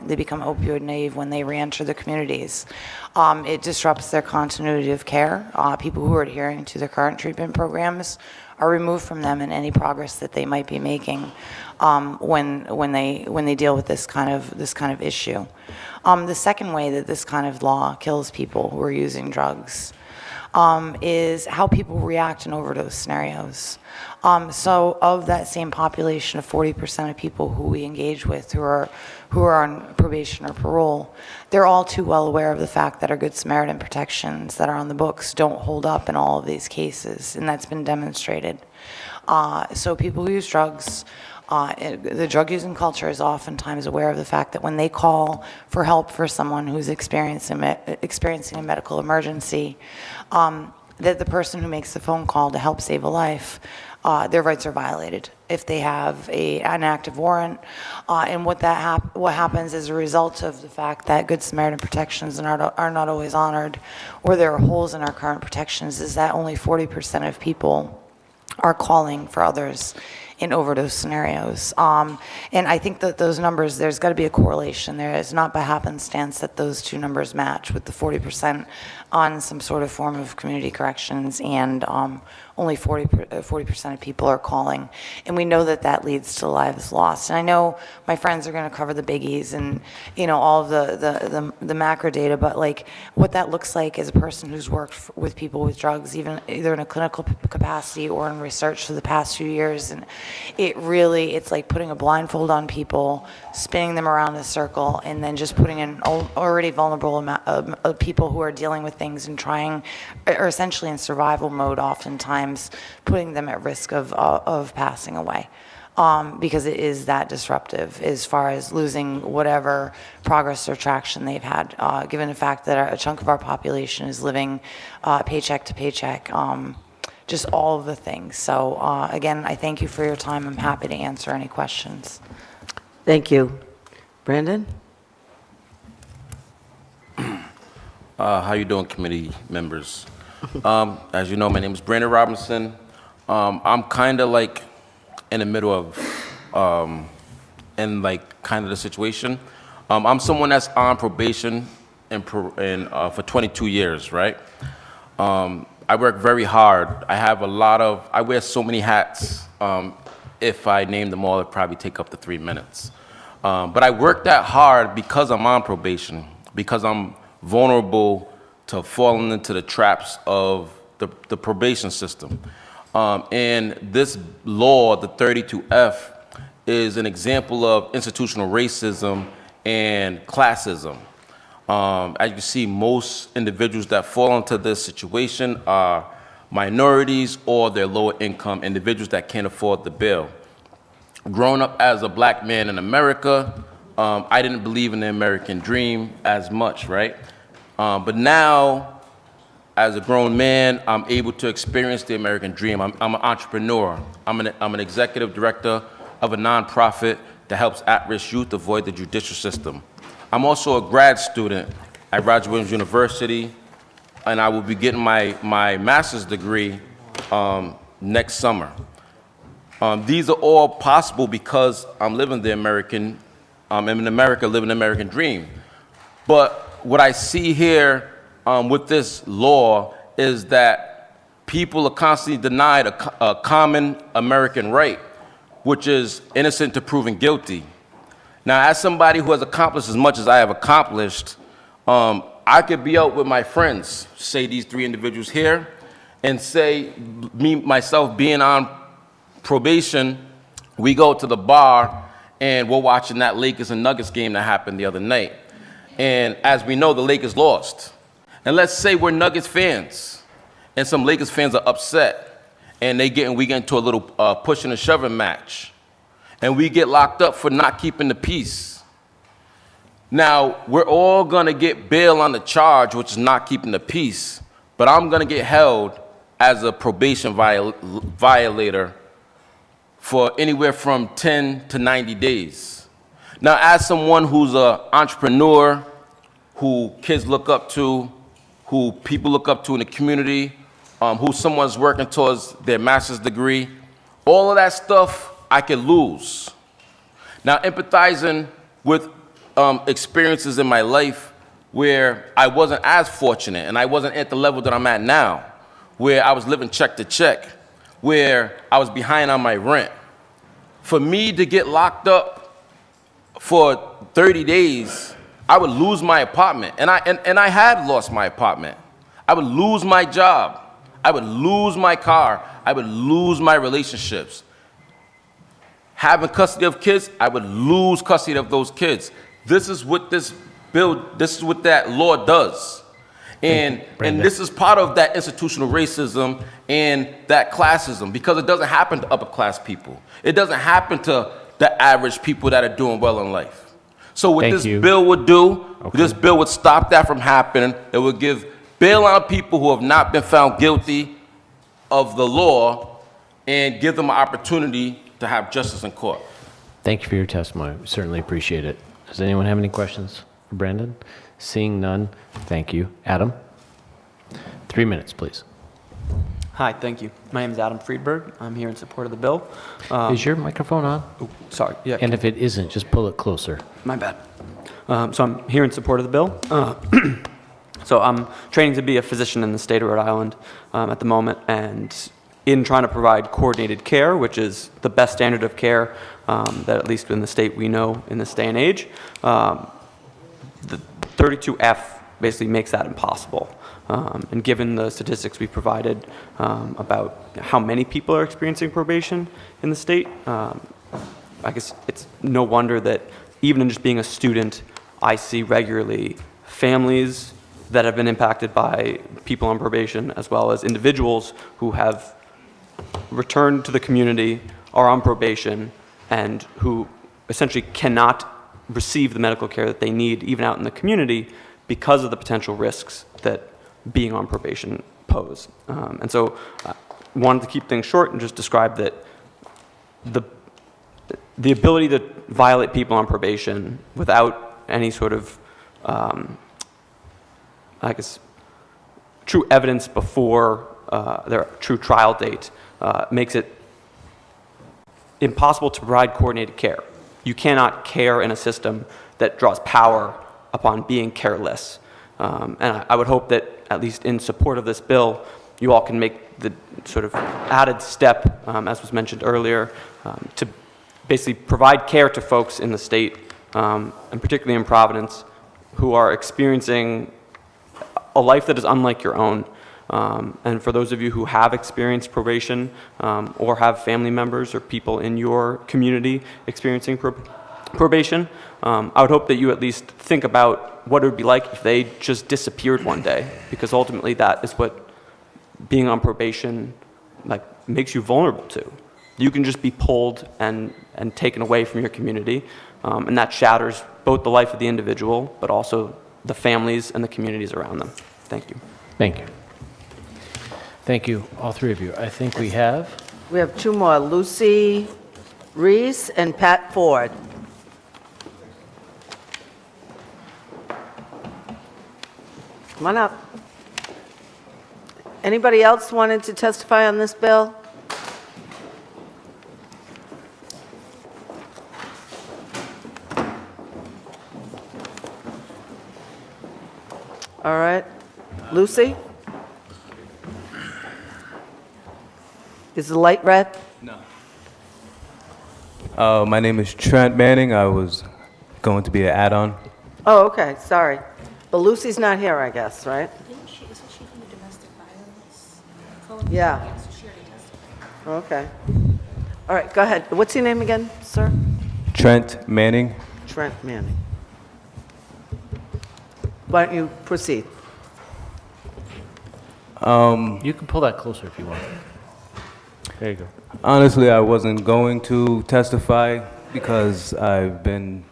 They become opioid naive when they re-enter the communities. It disrupts their continuity of care. People who are adhering to their current treatment programs are removed from them in any progress that they might be making when they deal with this kind of issue. The second way that this kind of law kills people who are using drugs is how people react in overdose scenarios. So of that same population of 40% of people who we engage with who are on probation or parole, they're all too well aware of the fact that our Good Samaritan protections that are on the books don't hold up in all of these cases, and that's been demonstrated. So people who use drugs, the drug using culture is oftentimes aware of the fact that when they call for help for someone who's experiencing a medical emergency, that the person who makes the phone call to help save a life, their rights are violated if they have an active warrant. And what happens as a result of the fact that Good Samaritan protections are not always honored, or there are holes in our current protections, is that only 40% of people are calling for others in overdose scenarios. And I think that those numbers, there's got to be a correlation there. It's not by happenstance that those two numbers match, with the 40% on some sort of form of community corrections and only 40% of people are calling. And we know that that leads to lives lost. And I know my friends are going to cover the biggies and, all of the macro data, but like what that looks like as a person who's worked with people with drugs, either in a clinical capacity or in research for the past few years. And it's like putting a blindfold on people, spinning them around in a circle, and then just putting in already vulnerable people who are dealing with things and or essentially in survival mode oftentimes, putting them at risk of passing away. Because it is that disruptive as far as losing whatever progress or traction they've had, given the fact that a chunk of our population is living paycheck to paycheck, just all of the things. So again, I thank you for your time. I'm happy to answer any questions. Thank you. Brandon? How you doing, committee members? As you know, my name is Brandon Robinson. I'm kind of like in the middle of, kind of the situation. I'm someone that's on probation for 22 years, right? I work very hard. I wear so many hats. If I name them all, it'd probably take up to 3 minutes. But I work that hard because I'm on probation, because I'm vulnerable to falling into the traps of the probation system. And this law, the 32F, is an example of institutional racism and classism. As you see, most individuals that fall into this situation are minorities or they're lower income individuals that can't afford the bill. Growing up as a black man in America, I didn't believe in the American dream as much, right? But now, as a grown man, I'm able to experience the American dream. I'm an entrepreneur. I'm an executive director of a nonprofit that helps at-risk youth avoid the judicial system. I'm also a grad student at Roger Williams University, and I will be getting my master's degree next summer. These are all possible because I'm living the American, I'm in America living the American dream. But what I see here with this law is that people are constantly denied a common American right, which is innocent to proven guilty. Now, as somebody who has accomplished as much as I have accomplished, I could be out with my friends, say these 3 individuals here, and say myself being on probation, we go to the bar and we're watching that Lakers and Nuggets game that happened the other night. And as we know, the Lakers lost. And let's say we're Nuggets fans and some Lakers fans are upset and we get into a little pushing and shoving match. And we get locked up for not keeping the peace. Now, we're all gonna get bail on the charge, which is not keeping the peace, but I'm gonna get held as a probation violator for anywhere from 10 to 90 days. Now, as someone who's an entrepreneur, who kids look up to, who people look up to in the community, who someone's working towards their master's degree, all of that stuff I could lose. Now, empathizing with experiences in my life where I wasn't as fortunate and I wasn't at the level that I'm at now, where I was living check to check, where I was behind on my rent. For me to get locked up for 30 days, I would lose my apartment. And I had lost my apartment. I would lose my job. I would lose my car. I would lose my relationships. Having custody of kids, I would lose custody of those kids. This is what this is what that law does. And this is part of that institutional racism and that classism, because it doesn't happen to upper class people. It doesn't happen to the average people that are doing well in life. So what this bill would do, this bill would stop that from happening. It would give bail on people who have not been found guilty of the law and give them an opportunity to have justice in court. Thank you for your testimony. We certainly appreciate it. Does anyone have any questions for Brandon? Seeing none, thank you. Adam? 3 minutes, please. Hi, thank you. My name is Adam Friedberg. I'm here in support of the bill. Is your microphone on? Oh, sorry. Yeah. And if it isn't, just pull it closer. My bad. So I'm here in support of the bill. So I'm training to be a physician in the state of Rhode Island at the moment, and in trying to provide coordinated care, which is the best standard of care that at least in the state we know in this day and age, the 32F basically makes that impossible. And given the statistics we provided about how many people are experiencing probation in the state, I guess it's no wonder that even in just being a student, I see regularly families that have been impacted by people on probation, as well as individuals who have returned to the community, are on probation, and who essentially cannot receive the medical care that they need even out in the community because of the potential risks that being on probation pose. And so I wanted to keep things short and just describe that the ability to violate people on probation without any sort of, I guess, true evidence before their true trial date makes it impossible to provide coordinated care. You cannot care in a system that draws power upon being careless. And I would hope that, at least in support of this bill, you all can make the sort of added step, as was mentioned earlier, to basically provide care to folks in the state, and particularly in Providence, who are experiencing a life that is unlike your own. And for those of you who have experienced probation or have family members or people in your community experiencing probation, I would hope that you at least think about what it would be like if they just disappeared one day, because ultimately that is what being on probation makes you vulnerable to. You can just be pulled and taken away from your community, and that shatters both the life of the individual, but also the families and the communities around them. Thank you. Thank you. Thank you, all three of you. I think we have... We have two more, Lucy Reese and Pat Ford. Come on up. Anybody else wanted to testify on this bill? All right. Lucy? Is the light red? My name is Trent Manning. I was going to be an add-on. Oh, okay, sorry. But Lucy's not here, I guess, right? Isn't she from the domestic violence? Yeah. Okay. All right, go ahead. What's your name again, sir? Trent Manning. Trent Manning. Why don't you proceed? You can pull that closer if you want. There you go. Honestly, I wasn't going to testify because I've been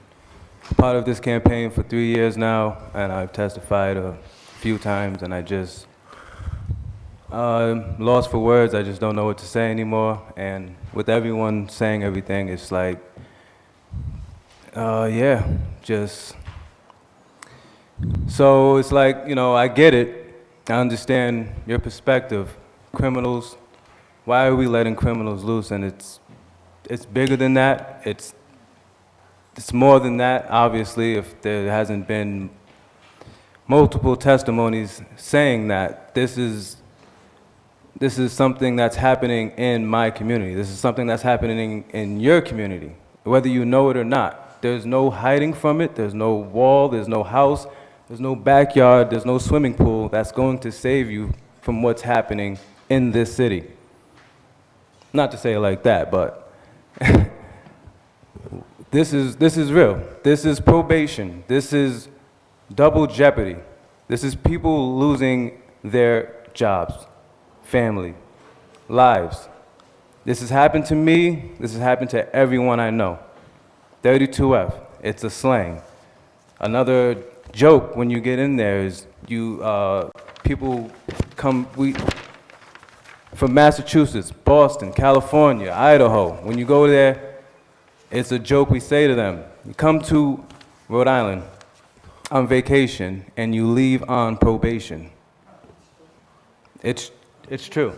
part of this campaign for 3 years now, and I've testified a few times, and I just lost for words. I just don't know what to say anymore. And with everyone saying everything, it's like, yeah, just. So it's like, you know, I get it. I understand your perspective. Criminals, why are we letting criminals loose? And it's bigger than that. It's more than that, obviously, if there hasn't been multiple testimonies saying that this is something that's happening in my community. This is something that's happening in your community, whether you know it or not. There's no hiding from it. There's no wall. There's no house. There's no backyard. There's no swimming pool that's going to save you from what's happening in this city. Not to say it like that, but this is real. This is probation. This is double jeopardy. This is people losing their jobs, family, lives. This has happened to me. This has happened to everyone I know. 32F, it's a slang. Another joke when you get in there is people come from Massachusetts, Boston, California, Idaho. When you go there, it's a joke we say to them. You come to Rhode Island on vacation and you leave on probation. It's true.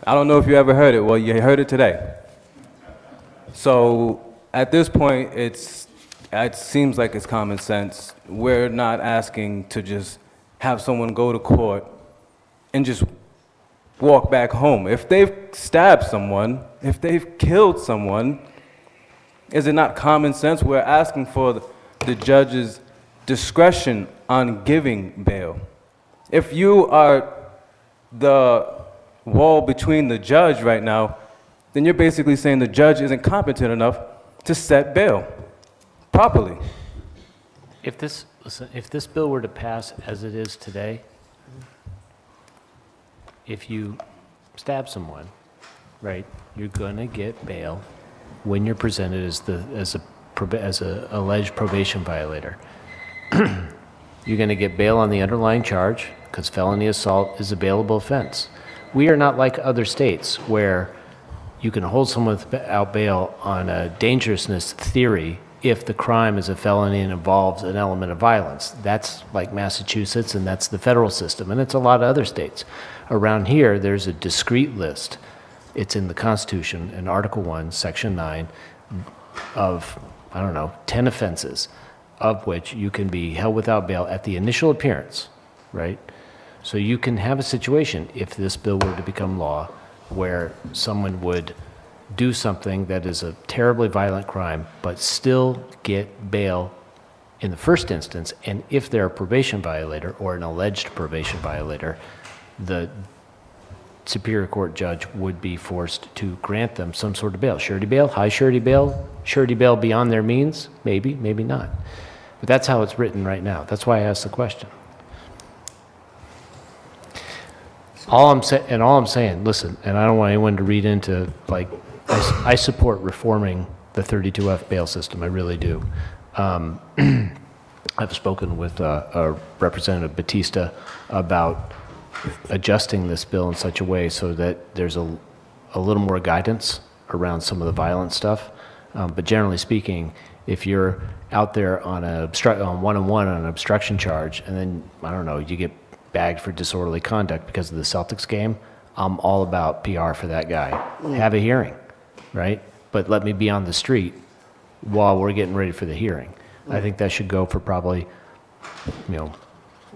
I don't know if you ever heard it. Well, you heard it today. So at this point, it seems like it's common sense. We're not asking to just have someone go to court and just walk back home. If they've stabbed someone, if they've killed someone, is it not common sense? We're asking for the judge's discretion on giving bail. If you are the wall between the judge right now, then you're basically saying the judge isn't competent enough to set bail properly. If this bill were to pass as it is today, if you stab someone, right, you're gonna get bail when you're presented as a alleged probation violator. You're gonna get bail on the underlying charge because felony assault is a bailable offense. We are not like other states where you can hold someone without bail on a dangerousness theory if the crime is a felony and involves an element of violence. That's like Massachusetts, and that's the federal system, and it's a lot of other states. Around here, there's a discrete list. It's in the Constitution, in Article 1, Section 9, of, 10 offenses, of which you can be held without bail at the initial appearance, right? So you can have a situation, if this bill were to become law, where someone would do something that is a terribly violent crime, but still get bail in the first instance, and if they're a probation violator or an alleged probation violator, the Superior Court judge would be forced to grant them some sort of bail. Surety bail, high surety bail beyond their means, maybe, maybe not. But that's how it's written right now. That's why I asked the question. All I'm saying, listen, and I don't want anyone to read into, like, I support reforming the 32F bail system, I really do. I've spoken with Representative Batista about adjusting this bill in such a way so that there's a little more guidance around some of the violent stuff. But generally speaking, if you're out there on one-on-one on an obstruction charge, and then, you get bagged for disorderly conduct because of the Celtics game, I'm all about PR for that guy. Have a hearing, right? But let me be on the street while we're getting ready for the hearing. I think that should go for probably,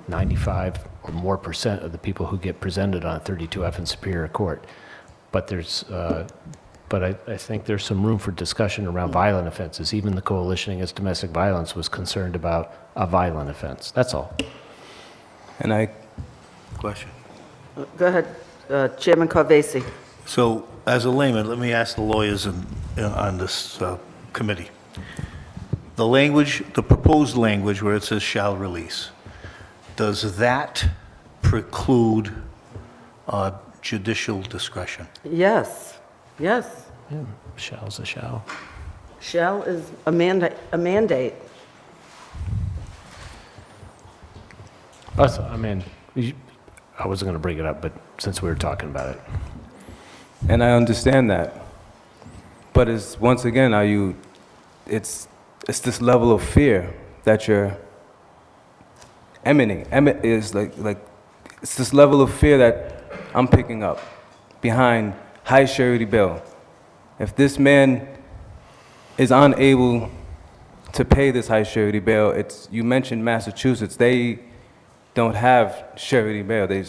95 or more % of the people who get presented on 32F in Superior Court. but I think there's some room for discussion around violent offenses. Even the Coalition Against Domestic Violence was concerned about a violent offense. That's all. And Question. Go ahead, Chairman Corvese. So, as a layman, let me ask the lawyers on this committee. The language, the proposed language where it says shall release, does that preclude judicial discretion? Yes, yes. Yeah, shall's a shall. Shall is a mandate. I mean, I wasn't going to bring it up, but since we were talking about it. And I understand that. But it's, once again, it's this level of fear that you're emanating. It's this level of fear that I'm picking up behind high surety bail. If this man is unable to pay this high surety bail, you mentioned Massachusetts, they don't have surety bail. They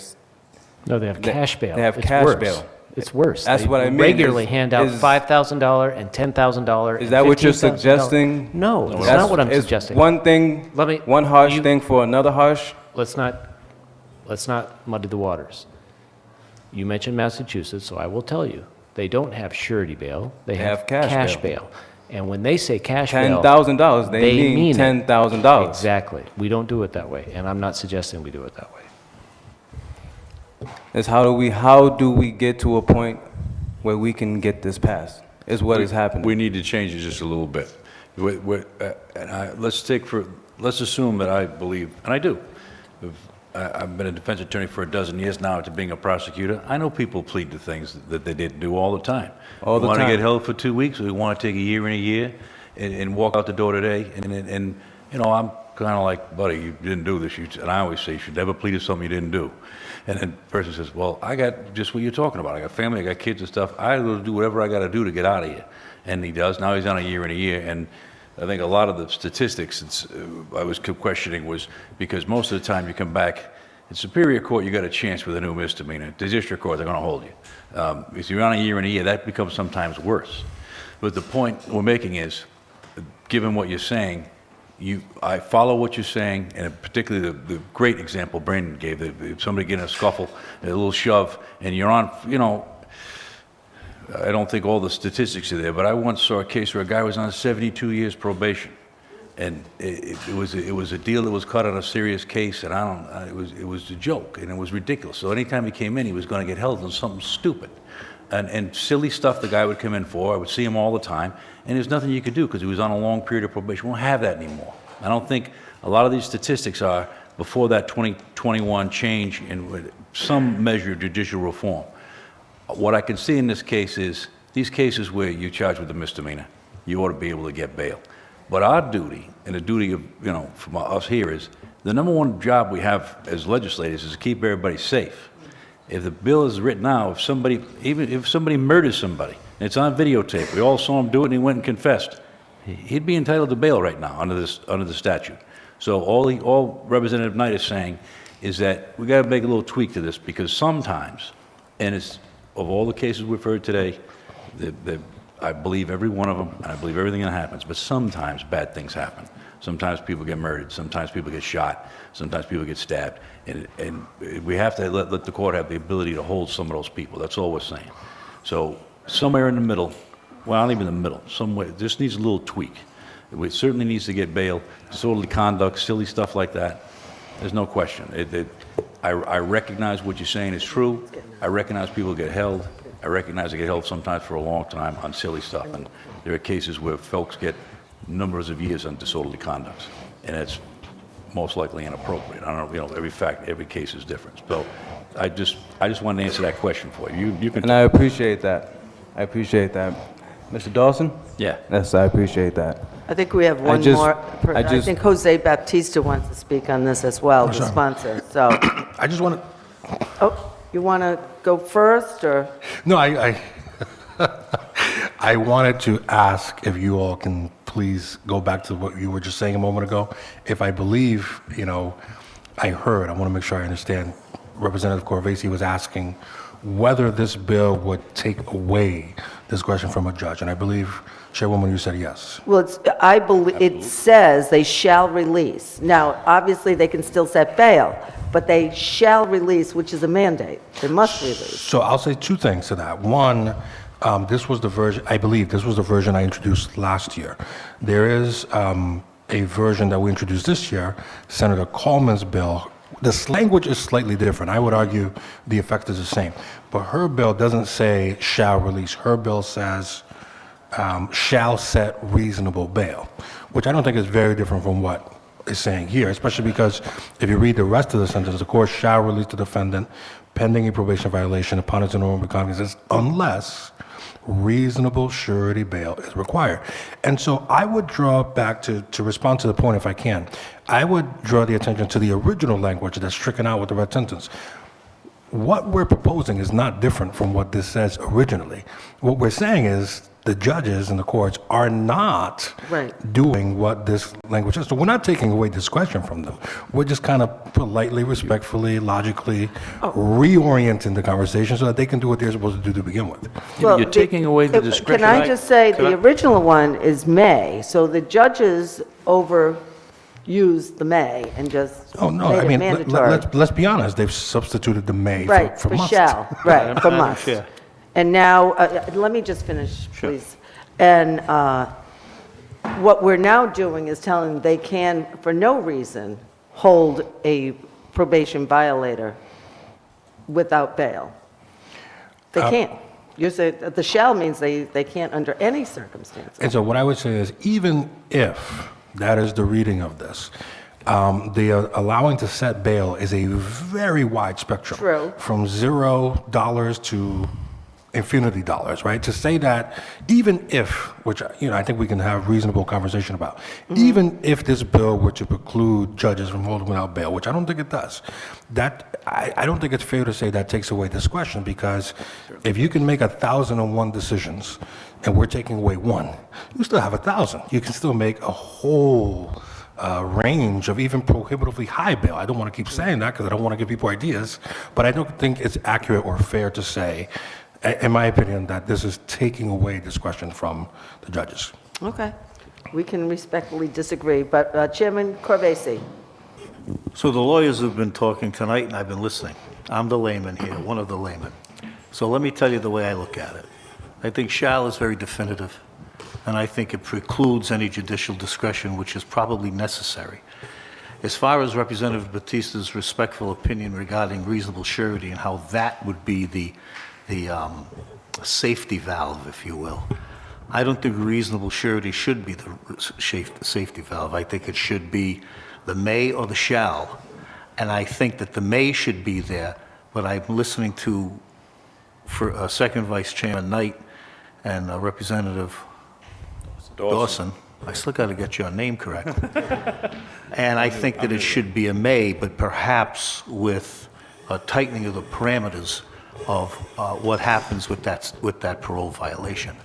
have cash bail. They have It's cash worse. bail. It's worse. That's They what I mean. regularly hand out $5,000 and $10,000. Is that what you're suggesting? No, that's not what I'm suggesting. One thing, one harsh thing for another harsh? Let's not muddy the waters. You mentioned Massachusetts, so I will tell you, they don't have surety bail. They have cash bail. And when they say cash bail, $10,000, they mean it. $10,000. Exactly. We don't do it that way, and I'm not suggesting we do it that way. Is how do we get to a point where we can get this passed, is what is happening. We need to change it just a little bit. Let's assume that I believe, and I do. I've been a defense attorney for a dozen years now to being a prosecutor. I know people plead to things that they didn't do all the time. All the want time. to get held for 2 weeks, or we want to take a year and a year and walk out the door today. And you know, I'm kind of like, buddy, you didn't do this. And I always say, you should never plead to something you didn't do. And then the person says, well, I got just what you're talking about. I got family, I got kids and stuff. I will do whatever I got to do to get out of here. And he does. Now he's on a year and a year. And I think a lot of the statistics I was questioning was because most of the time you come back, in Superior Court, you got a chance with a new misdemeanor. The District Court, they're going to hold you. If you're on a year and a year, that becomes sometimes worse. But the point we're making is, given what you're saying, I follow what you're saying, and particularly the great example Brandon gave, that if somebody get in a scuffle, a little shove, and you're on, you know, I don't think all the statistics are there, but I once saw a case where a guy was on 72 years probation, and it was a deal that was cut on a serious case, and it was a joke, and it was ridiculous. So anytime he came in, he was going to get held on something stupid. And silly stuff the guy would come in for. I would see him all the time, and there's nothing you could do because he was on a long period of probation. We won't have that anymore. I don't think a lot of these statistics are before that 2021 change in some measure of judicial reform. What I can see in this case is these cases where you're charged with a misdemeanor, you ought to be able to get bail. But our duty, and the duty of, you know, from us here is the number one job we have as legislators is to keep everybody safe. If the bill is written now, even if somebody murders somebody, and it's on videotape, we all saw him do it and he went and confessed, he'd be entitled to bail right now under the statute. So all Representative Knight is saying is that we got to make a little tweak to this, because sometimes, and it's of all the cases we've heard today, I believe every one of them, and I believe everything that happens, but sometimes bad things happen. Sometimes people get murdered, sometimes people get shot, sometimes people get stabbed, and we have to let the court have the ability to hold some of those people. That's all we're saying. So somewhere in the middle, well, not even the middle, somewhere, this needs a little tweak. It certainly needs to get bail, disorderly conduct, silly stuff like that. There's no question. I recognize what you're saying is true. I recognize people get held. I recognize they get held sometimes for a long time on silly stuff. And there are cases where folks get numbers of years on disorderly conduct, and it's most likely inappropriate. I don't know, you know, every case is different. So I just wanted to answer that question for you. You can. And I appreciate that. I appreciate that. Mr. Dawson? Yeah. Yes, I appreciate that. I think we have one more. I think José Batista wants to speak on this as well, the sponsor. So I just want to. Oh, you want to go first, or? No, I wanted to ask if you all can please go back to what you were just saying a moment ago. If I believe, you know, I want to make sure I understand. Representative Corvese was asking whether this bill would take away discretion from a judge. And I believe, Chairwoman, you said yes. Well, I believe, it says they shall release. Now, obviously, they can still set bail, but they shall release, which is a mandate. They must release. So I'll say two things to that. One, this was the version, I believe this was the version I introduced last year. There is a version that we introduced this year, Senator Coleman's bill. This language is slightly different. I would argue the effect is the same. But her bill doesn't say shall release. Her bill says shall set reasonable bail, which I don't think is very different from what is saying here, especially because if you read the rest of the sentence, the court shall release the defendant pending a probation violation upon its own recognizance unless reasonable surety bail is required. And so I would draw back to respond to the point if I can. I would draw the attention to the original language that's stricken out with the red sentence. What we're proposing is not different from what this says originally. What we're saying is the judges and the courts are not doing what this language is. So we're not taking away discretion from them. We're just kind of politely, respectfully, logically reorienting the conversation so that they can do what they're supposed to do to begin with. You're taking away the discretion. Can I just say, the original one is may, so the judges overused the may and just Oh, no, made I it mean, mandatory. let's be honest. They've substituted the may for must. shall, right, for must. And now, let me just finish, please. And what we're now doing is telling them they can, for no reason, hold a probation violator without bail. They can't. You said the shall means they can't under any circumstances. And so what I would say is, even if that is the reading of this, the allowing to set bail is a very wide spectrum. True. From $0 to infinity dollars, right? To say that even if, which, I think we can have reasonable conversation about, even if this bill were to preclude judges from holding without bail, which I don't think it does, that I don't think it's fair to say that takes away discretion, because if you can make 1,001 decisions and we're taking away one, you still have 1,000. You can still make a whole range of even prohibitively high bail. I don't want to keep saying that because I don't want to give people ideas, but I don't think it's accurate or fair to say, in my opinion, that this is taking away discretion from the judges. Okay. We can respectfully disagree, but Chairman Corvese. So the lawyers have been talking tonight, and I've been listening. I'm the layman here, one of the laymen. So let me tell you the way I look at it. I think shall is very definitive, and I think it precludes any judicial discretion, which is probably necessary. As far as Representative Batista's respectful opinion regarding reasonable surety and how that would be the safety valve, if you will, I don't think reasonable surety should be the safety valve. I think it should be the may or the shall, and I think that the may should be there, but I'm listening to Second Vice Chairman Knight and Representative Dawson. I still got to get your name correct. And I think that it should be a may, but perhaps with a tightening of the parameters of what happens with that parole violation,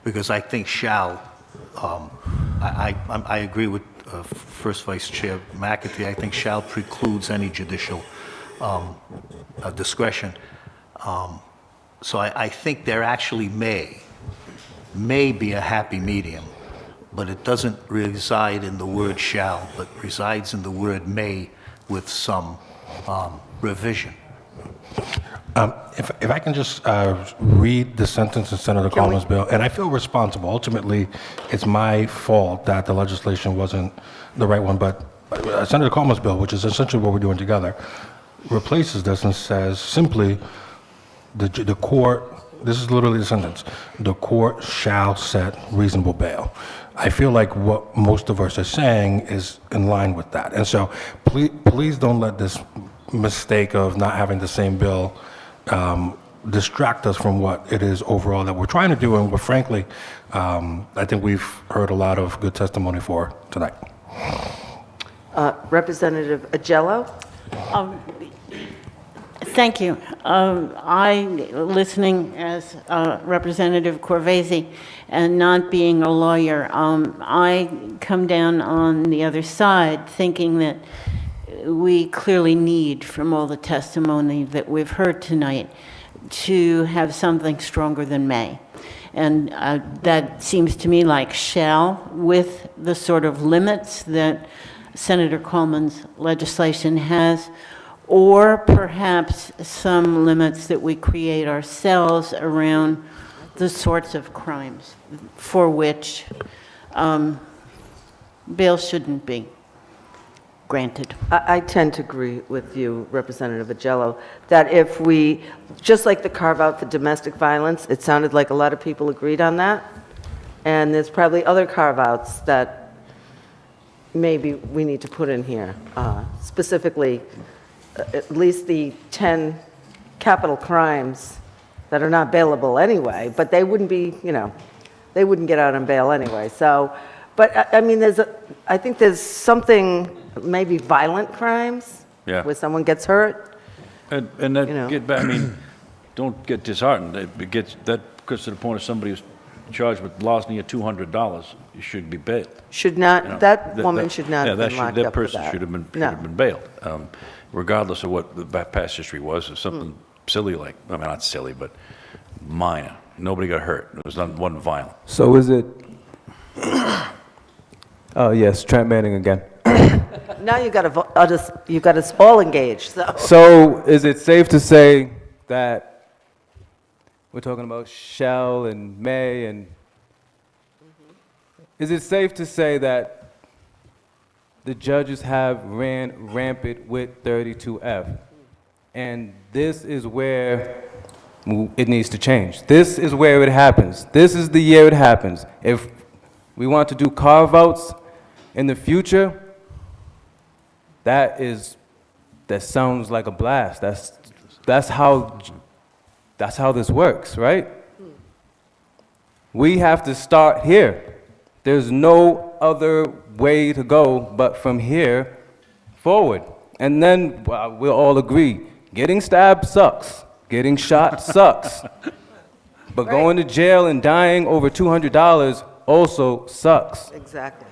because I think shall. I agree with First Vice Chair McAtee. I think shall precludes any judicial discretion. So I think there actually may be a happy medium, but it doesn't reside in the word shall, but resides in the word may with some revision. If I can just read the sentence in Senator Coleman's bill, and I feel responsible. Ultimately, it's my fault that the legislation wasn't the right one, but Senator Coleman's bill, which is essentially what we're doing together, replaces this and says simply, the court, this is literally the sentence, the court shall set reasonable bail. I feel like what most of us are saying is in line with that. And so please don't let this mistake of not having the same bill distract us from what it is overall that we're trying to do, and what, frankly, I think we've heard a lot of good testimony for tonight. Representative Agello? Thank you. Listening as Representative Corvese and not being a lawyer, I come down on the other side thinking that we clearly need, from all the testimony that we've heard tonight, to have something stronger than may. And that seems to me like shall, with the sort of limits that Senator Coleman's legislation has, or perhaps some limits that we create ourselves around the sorts of crimes for which bail shouldn't be granted. I tend to agree with you, Representative Agello, that if we, just like the carve-out for domestic violence, it sounded like a lot of people agreed on that, and there's probably other carve-outs that maybe we need to put in here, specifically at least the 10 capital crimes that are not bailable anyway, but they wouldn't be, they wouldn't get out on bail anyway. So, but I mean, I think there's something, maybe violent crimes, where someone gets hurt. And that get back, I mean, don't get disheartened. It gets that gets to the point of somebody who's charged with larceny of $200, you should be bailed. Should not, that woman should not have been locked up for that. That person should have been bailed, regardless of what the past history was. Or something silly like, I mean, not silly, but minor. Nobody got hurt. It wasn't violent. So is it? Oh yes, Trent Manning again. Now you got us all engaged. So is it safe to say that we're talking about shall and may, and is it safe to say that the judges have ran rampant with 32F, and this is where it needs to change? This is where it happens. This is the year it happens. If we want to do carve-outs in the future, that sounds like a blast. That's how this works, right? We have to start here. There's no other way to go but from here forward. And then we'll all agree, getting stabbed sucks. Getting shot sucks. But going to jail and dying over $200 also sucks. Exactly.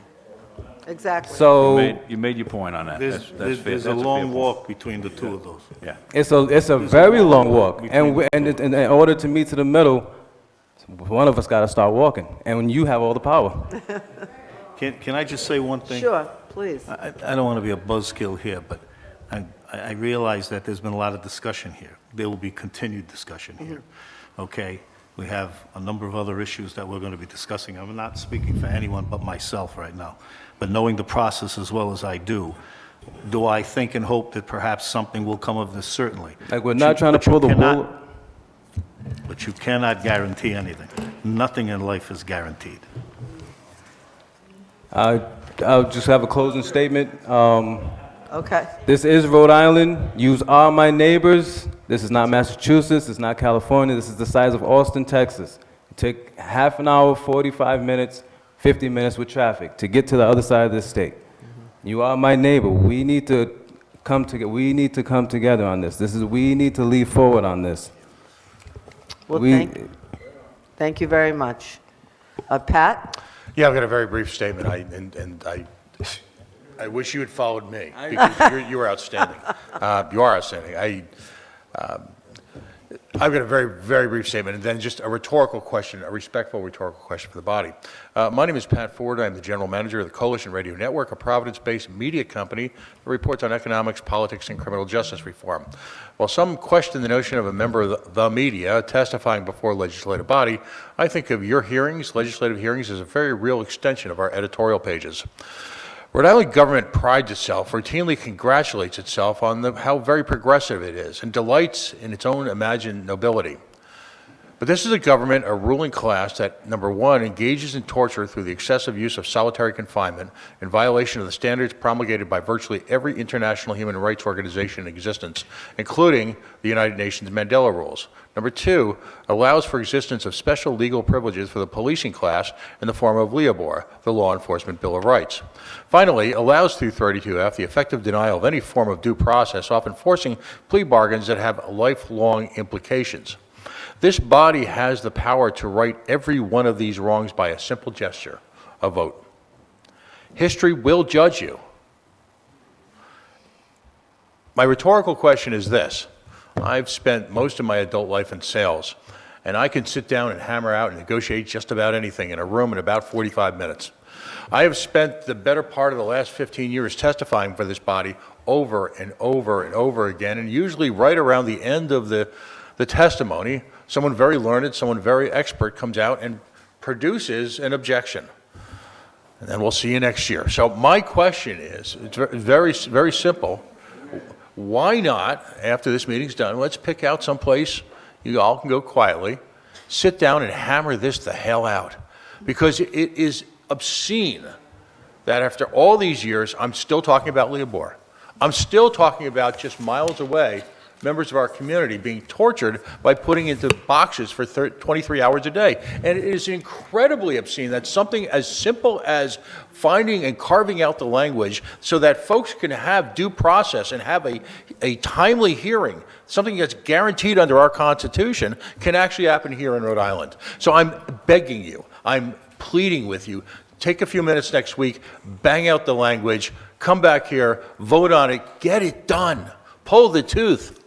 Exactly. So you made your point on that. That's fair. There's a long walk between the two of those. Yeah. It's a very long walk, and in order to meet to the middle, one of us got to start walking, and when you have all the power. Can I just say one thing? Sure, please. I don't want to be a buzzkill here, but I realize that there's been a lot of discussion here. There will be continued discussion here, okay? We have a number of other issues that we're going to be discussing. I'm not speaking for anyone but myself right now, but knowing the process as well as I do I think and hope that perhaps something will come of this? Certainly. Like, we're not trying to pull the wool. But you cannot guarantee anything. Nothing in life is guaranteed. I'll just have a closing statement. Okay. This is Rhode Island. You are my neighbors. This is not Massachusetts. It's not California. This is the size of Austin, Texas. It took half an hour, 45 minutes, 50 minutes with traffic to get to the other side of this state. You are my neighbor. We need to come together. We need to come together on this. We need to lead forward on this. Well, thank you very much. Pat? Yeah, I've got a very brief statement. I wish you had followed me, because you were outstanding. You are outstanding. I've got a very, very brief statement, and then just a rhetorical question, a respectful rhetorical question for the body. My name is Pat Ford. I'm the general manager of the Coalition Radio Network, a Providence-based media company that reports on economics, politics, and criminal justice reform. While some question the notion of a member of the media testifying before a legislative body, I think of your hearings, legislative hearings, as a very real extension of our editorial pages. Rhode Island government prides itself, routinely congratulates itself on how very progressive it is and delights in its own imagined nobility. But this is a government, a ruling class that, number one, engages in torture through the excessive use of solitary confinement in violation of the standards promulgated by virtually every international human rights organization in existence, including the United Nations Mandela Rules. Number two, allows for existence of special legal privileges for the policing class in the form of LEOBOR, the Law Enforcement Bill of Rights. Finally, allows through 32F the effective denial of any form of due process, often forcing plea bargains that have lifelong implications. This body has the power to right every one of these wrongs by a simple gesture, a vote. History will judge you. My rhetorical question is this. I've spent most of my adult life in sales, and I can sit down and hammer out and negotiate just about anything in a room in about 45 minutes. I have spent the better part of the last 15 years testifying for this body over and over and over again, and usually right around the end of the testimony, someone very learned, someone very expert comes out and produces an objection. And then we'll see you next year. So my question is, it's very, very simple. Why not, after this meeting's done, let's pick out some place you all can go quietly, sit down and hammer this the hell out. Because it is obscene that after all these years, I'm still talking about Leobor. I'm still talking about just miles away, members of our community being tortured by putting into boxes for 23 hours a day. And it is incredibly obscene that something as simple as finding and carving out the language so that folks can have due process and have a timely hearing, something that's guaranteed under our Constitution, can actually happen here in Rhode Island. So I'm begging you, I'm pleading with you, take a few minutes next week, bang out the language, come back here, vote on it, get it done, pull the tooth.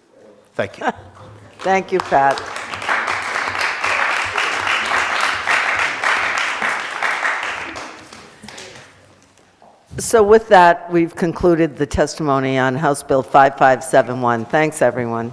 Thank you. Thank you, Pat. So with that, we've concluded the testimony on House Bill 5571. Thanks, everyone.